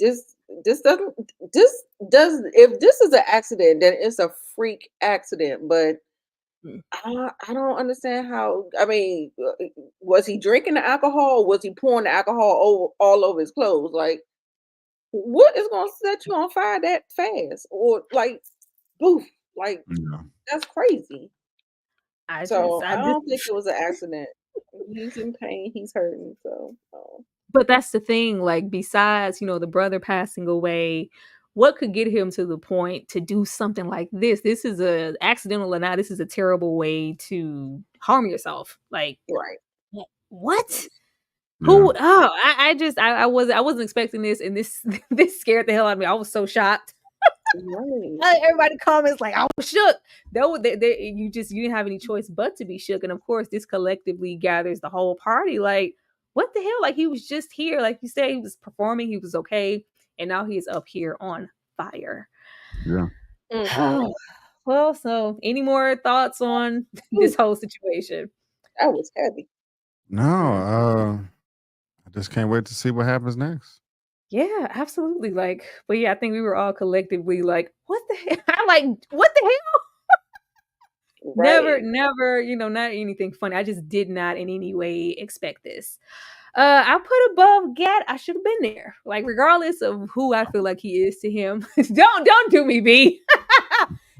this doesn't if this is an accident, then it's a freak accident. But I don't understand how. I mean, was he drinking the alcohol? Or was he pouring the alcohol all over his clothes? Like, what is going to set you on fire that fast? Or like, poof, like that's crazy. I don't think it was an accident. He's in pain. He's hurting. So, but that's the thing. Like, besides, you know, the brother passing away, what could get him to the point to do something like this? This is a accidental or not. This is a terrible way to harm yourself. Like, right? What? Yeah. Who? Oh, I wasn't expecting this, and this scared the hell out of me. I was so shocked. Everybody comments like, I was shook. You didn't have any choice but to be shook. And of course, this collectively gathers the whole party. Like, what the hell? Like, he was just here. Like you said, he was performing. He was okay. And now he's up here on fire. Yeah. Well, so any more thoughts on this whole situation? That was heavy. No, I just can't wait to see what happens next. Yeah, absolutely. Like, but yeah, I think we were all collectively like, what the hell? I'm like, what the hell? Right. Never, you know, not anything funny. I just did not in any way expect this. I put above Gat. I should have been there. Like, regardless of who I feel like he is to him. don't do me, B.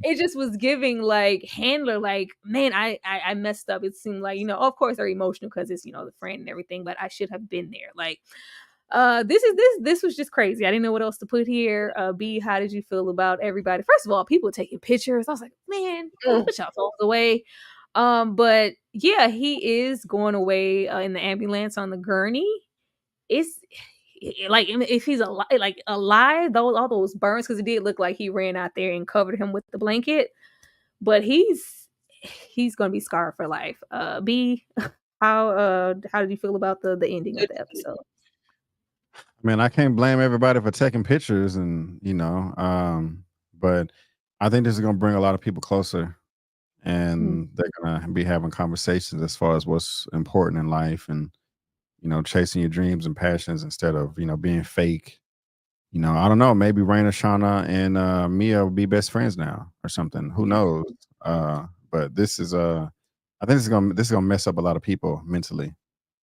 It just was giving like Handler, like, man, I messed up. It seemed like, you know, of course they're emotional because it's, you know, the friend and everything, but I should have been there. Like, this was just crazy. I didn't know what else to put here. B, how did you feel about everybody? First of all, people taking pictures. I was like, man, put y'all phones away. But yeah, he is going away in the ambulance on the gurney. It's like, if he's alive, all those burns, because it did look like he ran out there and covered him with the blanket. But he's gonna be scarred for life. B, how did you feel about the ending of the episode? I mean, I can't blame everybody for taking pictures, and you know, but I think this is gonna bring a lot of people closer. and they're gonna be having conversations as far as what's important in life, and chasing your dreams and passions instead of being fake. I don't know. Maybe Raina, Shauna, and Mia will be best friends now or something. Who knows? But this is I think this is gonna mess up a lot of people mentally.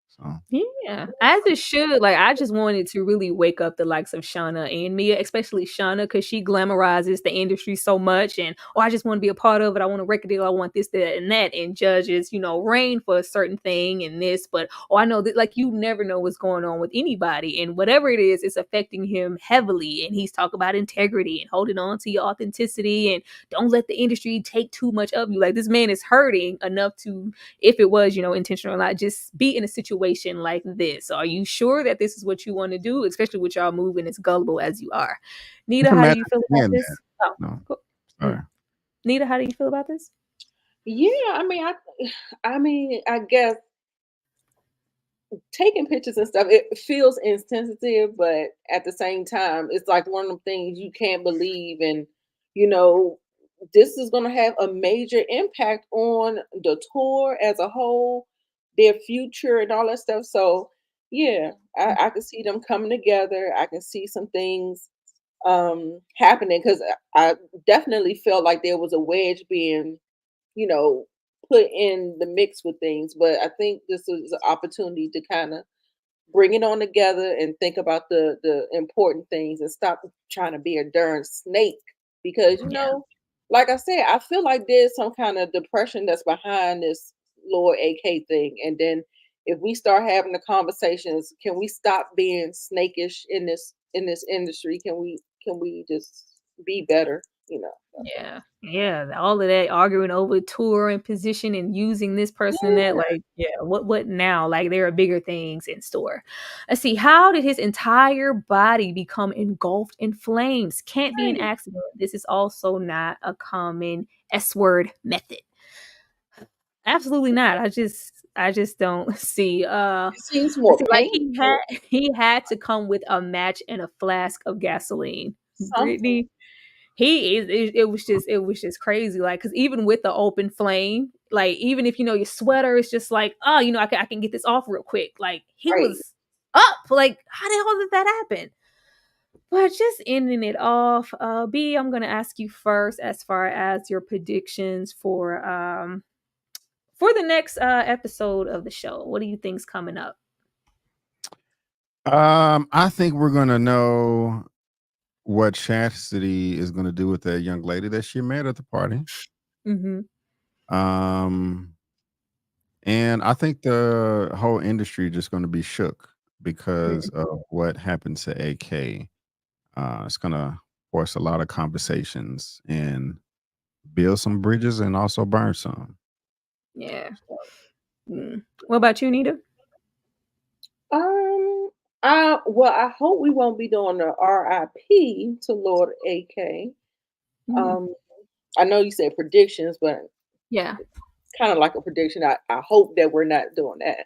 So Yeah, as it should. Like, I just wanted to really wake up the likes of Shauna and Mia, especially Shauna, because she glamorizes the industry so much. And, oh, I just want to be a part of it. I want a record deal. I want this, that, and that. And judges, reign for a certain thing and this. But, oh, I know that, like, you never know what's going on with anybody. And whatever it is, it's affecting him heavily. And he's talking about integrity and holding on to your authenticity and don't let the industry take too much of you. Like, this man is hurting enough to, if it was, intentional or not, just be in a situation like this. Are you sure that this is what you want to do, especially with y'all moving as gullible as you are? Nita, how do you feel about this? Oh, no. Cool. Sorry. Nita, how do you feel about this? Yeah, I guess taking pictures and stuff, it feels insensitive, but at the same time, it's like one of them things you can't believe, and this is going to have a major impact on the tour as a whole, their future and all that stuff. So yeah, I can see them coming together. I can see some things happening, because I definitely felt like there was a wedge being, put in the mix with things. But I think this is an opportunity to kind of bring it on together and think about the important things and stop trying to be a darn snake, because like I said, I feel like there's some kind of depression that's behind this Lord AK thing. And then if we start having the conversations, can we stop being snakish in this industry? Can we just be better? Yeah, all of that arguing over tour and position and using this person that, like, what now? Like, there are bigger things in store. Let's see. How did his entire body become engulfed in flames? Can't be an accident. This is also not a common S-word method. Absolutely not. I just don't see. It seems more like painful. he had to come with a match and a flask of gasoline. Brittany, it was just crazy. Like, because even with the open flame, like, even if your sweater is just like, oh, I can get this off real quick. Like, he was up. Like, how the hell did that happen? But just ending it off, B, I'm gonna ask you first as far as your predictions for the next episode of the show. What do you think's coming up? I think we're gonna know what Chastity is gonna do with that young lady that she met at the party. Mm-hmm. And I think the whole industry just gonna be shook because of what happened to AK. It's gonna force a lot of conversations and build some bridges and also burn some. Yeah. What about you, Nita? I hope we won't be doing the RIP to Lord AK. I know you said predictions, but yeah, kind of like a prediction. I hope that we're not doing that.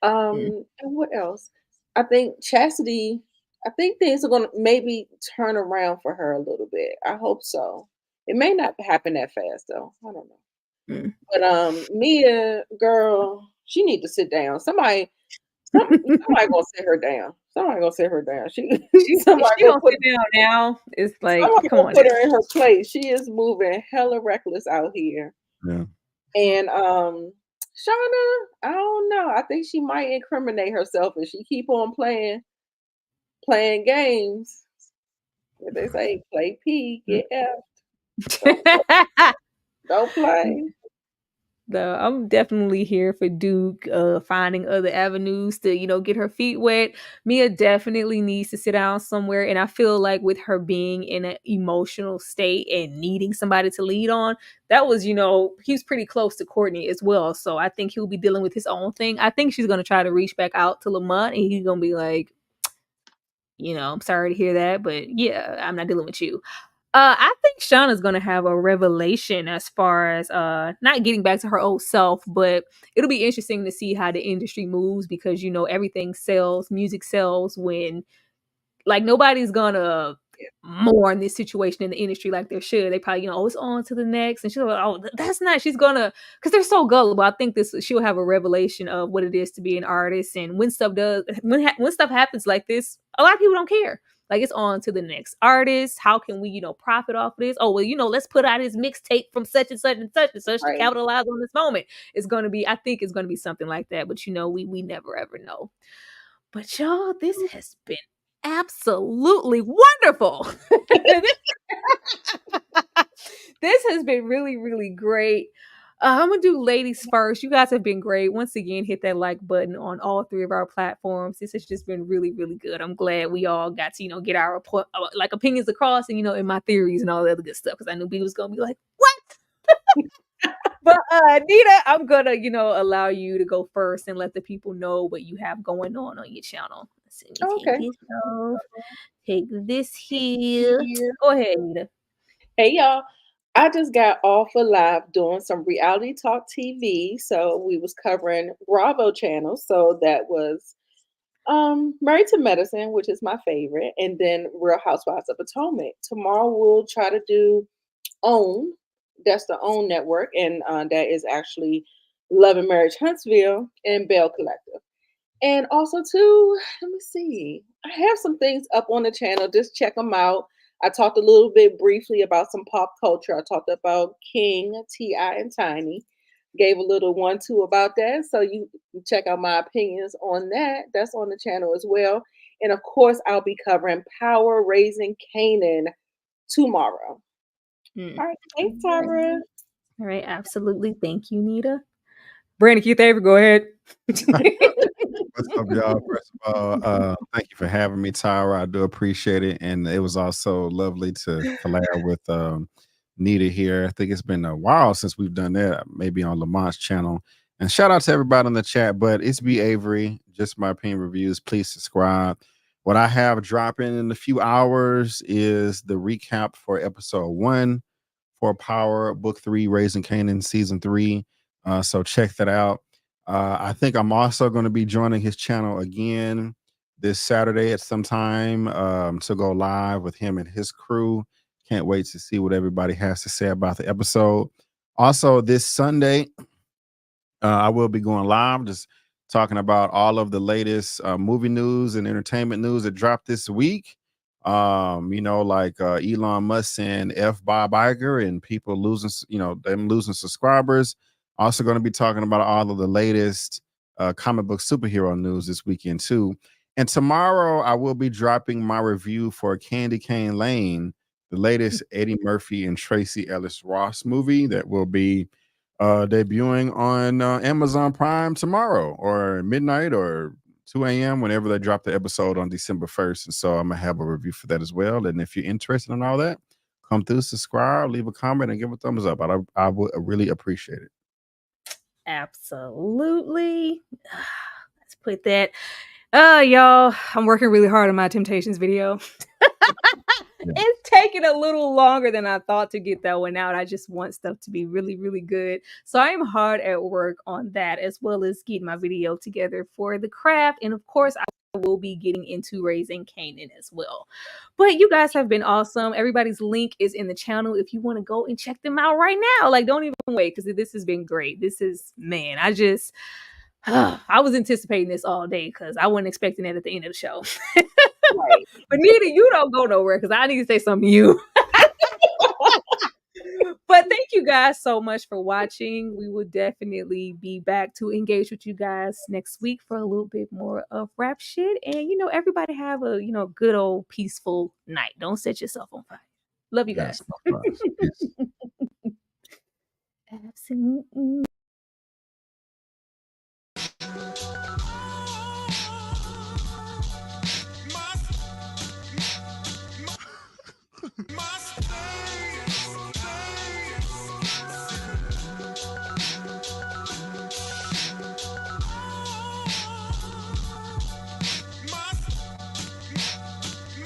And what else? I think Chastity. I think things are going to maybe turn around for her a little bit. I hope so. It may not happen that fast though. I don't know. But Mia, girl, she need to sit down. Somebody gonna sit her down. Somebody gonna sit her down. She gonna sit down now. It's like, come on, put her in her place. She is moving hella reckless out here. Yeah. And Shauna, I don't know. I think she might incriminate herself if she keep on playing games. If they say play P, get F. Don't play. No, I'm definitely here for Duke finding other avenues to, get her feet wet. Mia definitely needs to sit down somewhere. And I feel like with her being in an emotional state and needing somebody to lead on, that was, he's pretty close to Courtney as well. So I think he'll be dealing with his own thing. I think she's going to try to reach back out to Lamont and he's going to be like, I'm sorry to hear that, but yeah, I'm not dealing with you. I think Shauna's gonna have a revelation as far as not getting back to her old self, but it'll be interesting to see how the industry moves because everything sells, music sells when like nobody's gonna mourn this situation in the industry like they should. They probably, it's on to the next. And she's like, oh, that's not, she's gonna, because they're so gullible. I think she'll have a revelation of what it is to be an artist. And when stuff happens like this, a lot of people don't care. Like, it's on to the next artist. How can we, profit off of this? Oh, well, let's put out his mixtape from such and such and such and such to capitalize on this moment. I think it's going to be something like that. But, we never ever know. But y'all, this has been absolutely wonderful. This has been really, really great. I'm gonna do ladies first. You guys have been great. Once again, hit that like button on all 3 of our platforms. This has just been really, really good. I'm glad we all got to, get our opinions across and, in my theories and all the other good stuff. Because I knew B was gonna be like, what? But Nita, I'm gonna, allow you to go first and let the people know what you have going on your channel. So take this here. Go ahead, Nita. Hey y'all. I just got off of live doing some reality talk TV. So we was covering Bravo channel. So that was Married to Medicine, which is my favorite, and then Real Housewives of Potomac. Tomorrow we'll try to do OWN. That's the OWN network, and that is actually Love and Marriage Huntsville and Bell Collective. And also too, let me see. I have some things up on the channel. Just check them out. I talked a little bit briefly about some pop culture. I talked about King, T.I., and Tiny. Gave a little 1-2 about that. So you can check out my opinions on that. That's on the channel as well. And of course, I'll be covering Power Raising Canaan tomorrow. All right. Thanks, Tyra. All right. Absolutely. Thank you, Nita. Brandon Keith Avery, go ahead. What's up, y'all? First of all, thank you for having me, Tyra. I do appreciate it. And it was also lovely to collab with Nita here. I think it's been a while since we've done that, maybe on Lamont's channel. And shout out to everybody in the chat, but it's B. Avery, Just My Opinion Reviews. Please subscribe. What I have dropping in a few hours is the recap for episode 1 for Power Book 3, Raising Canaan Season 3. So check that out. I think I'm also going to be joining his channel again this Saturday at some time to go live with him and his crew. Can't wait to see what everybody has to say about the episode. Also, this Sunday, I will be going live, just talking about all of the latest movie news and entertainment news that dropped this week. Like Elon Musk and Bob Iger and people losing, them losing subscribers. Also going to be talking about all of the latest comic book superhero news this weekend too. And tomorrow I will be dropping my review for Candy Cane Lane, the latest Eddie Murphy and Tracy Ellis Ross movie that will be debuting on Amazon Prime tomorrow or midnight or 2 a.m. whenever they drop the episode on December 1st. And so I'm going to have a review for that as well. And if you're interested in all that, come through, subscribe, leave a comment, and give a thumbs up. I would really appreciate it. Absolutely. Let's put that. Y'all, I'm working really hard on my Temptations video. It's taking a little longer than I thought to get that one out. I just want stuff to be really, really good. So I am hard at work on that, as well as getting my video together for the craft. And of course, I will be getting into Raising Canaan as well. But you guys have been awesome. Everybody's link is in the channel if you want to go and check them out right now. Like, don't even wait, because this has been great. This is, man, I was anticipating this all day because I wasn't expecting it at the end of the show. Right. But Nita, you don't go nowhere because I need to say something to you. But thank you guys so much for watching. We will definitely be back to engage with you guys next week for a little bit more of rap shit. And, everybody have a, good old peaceful night. Don't set yourself on fire. Love you guys. Yes, Absolutely.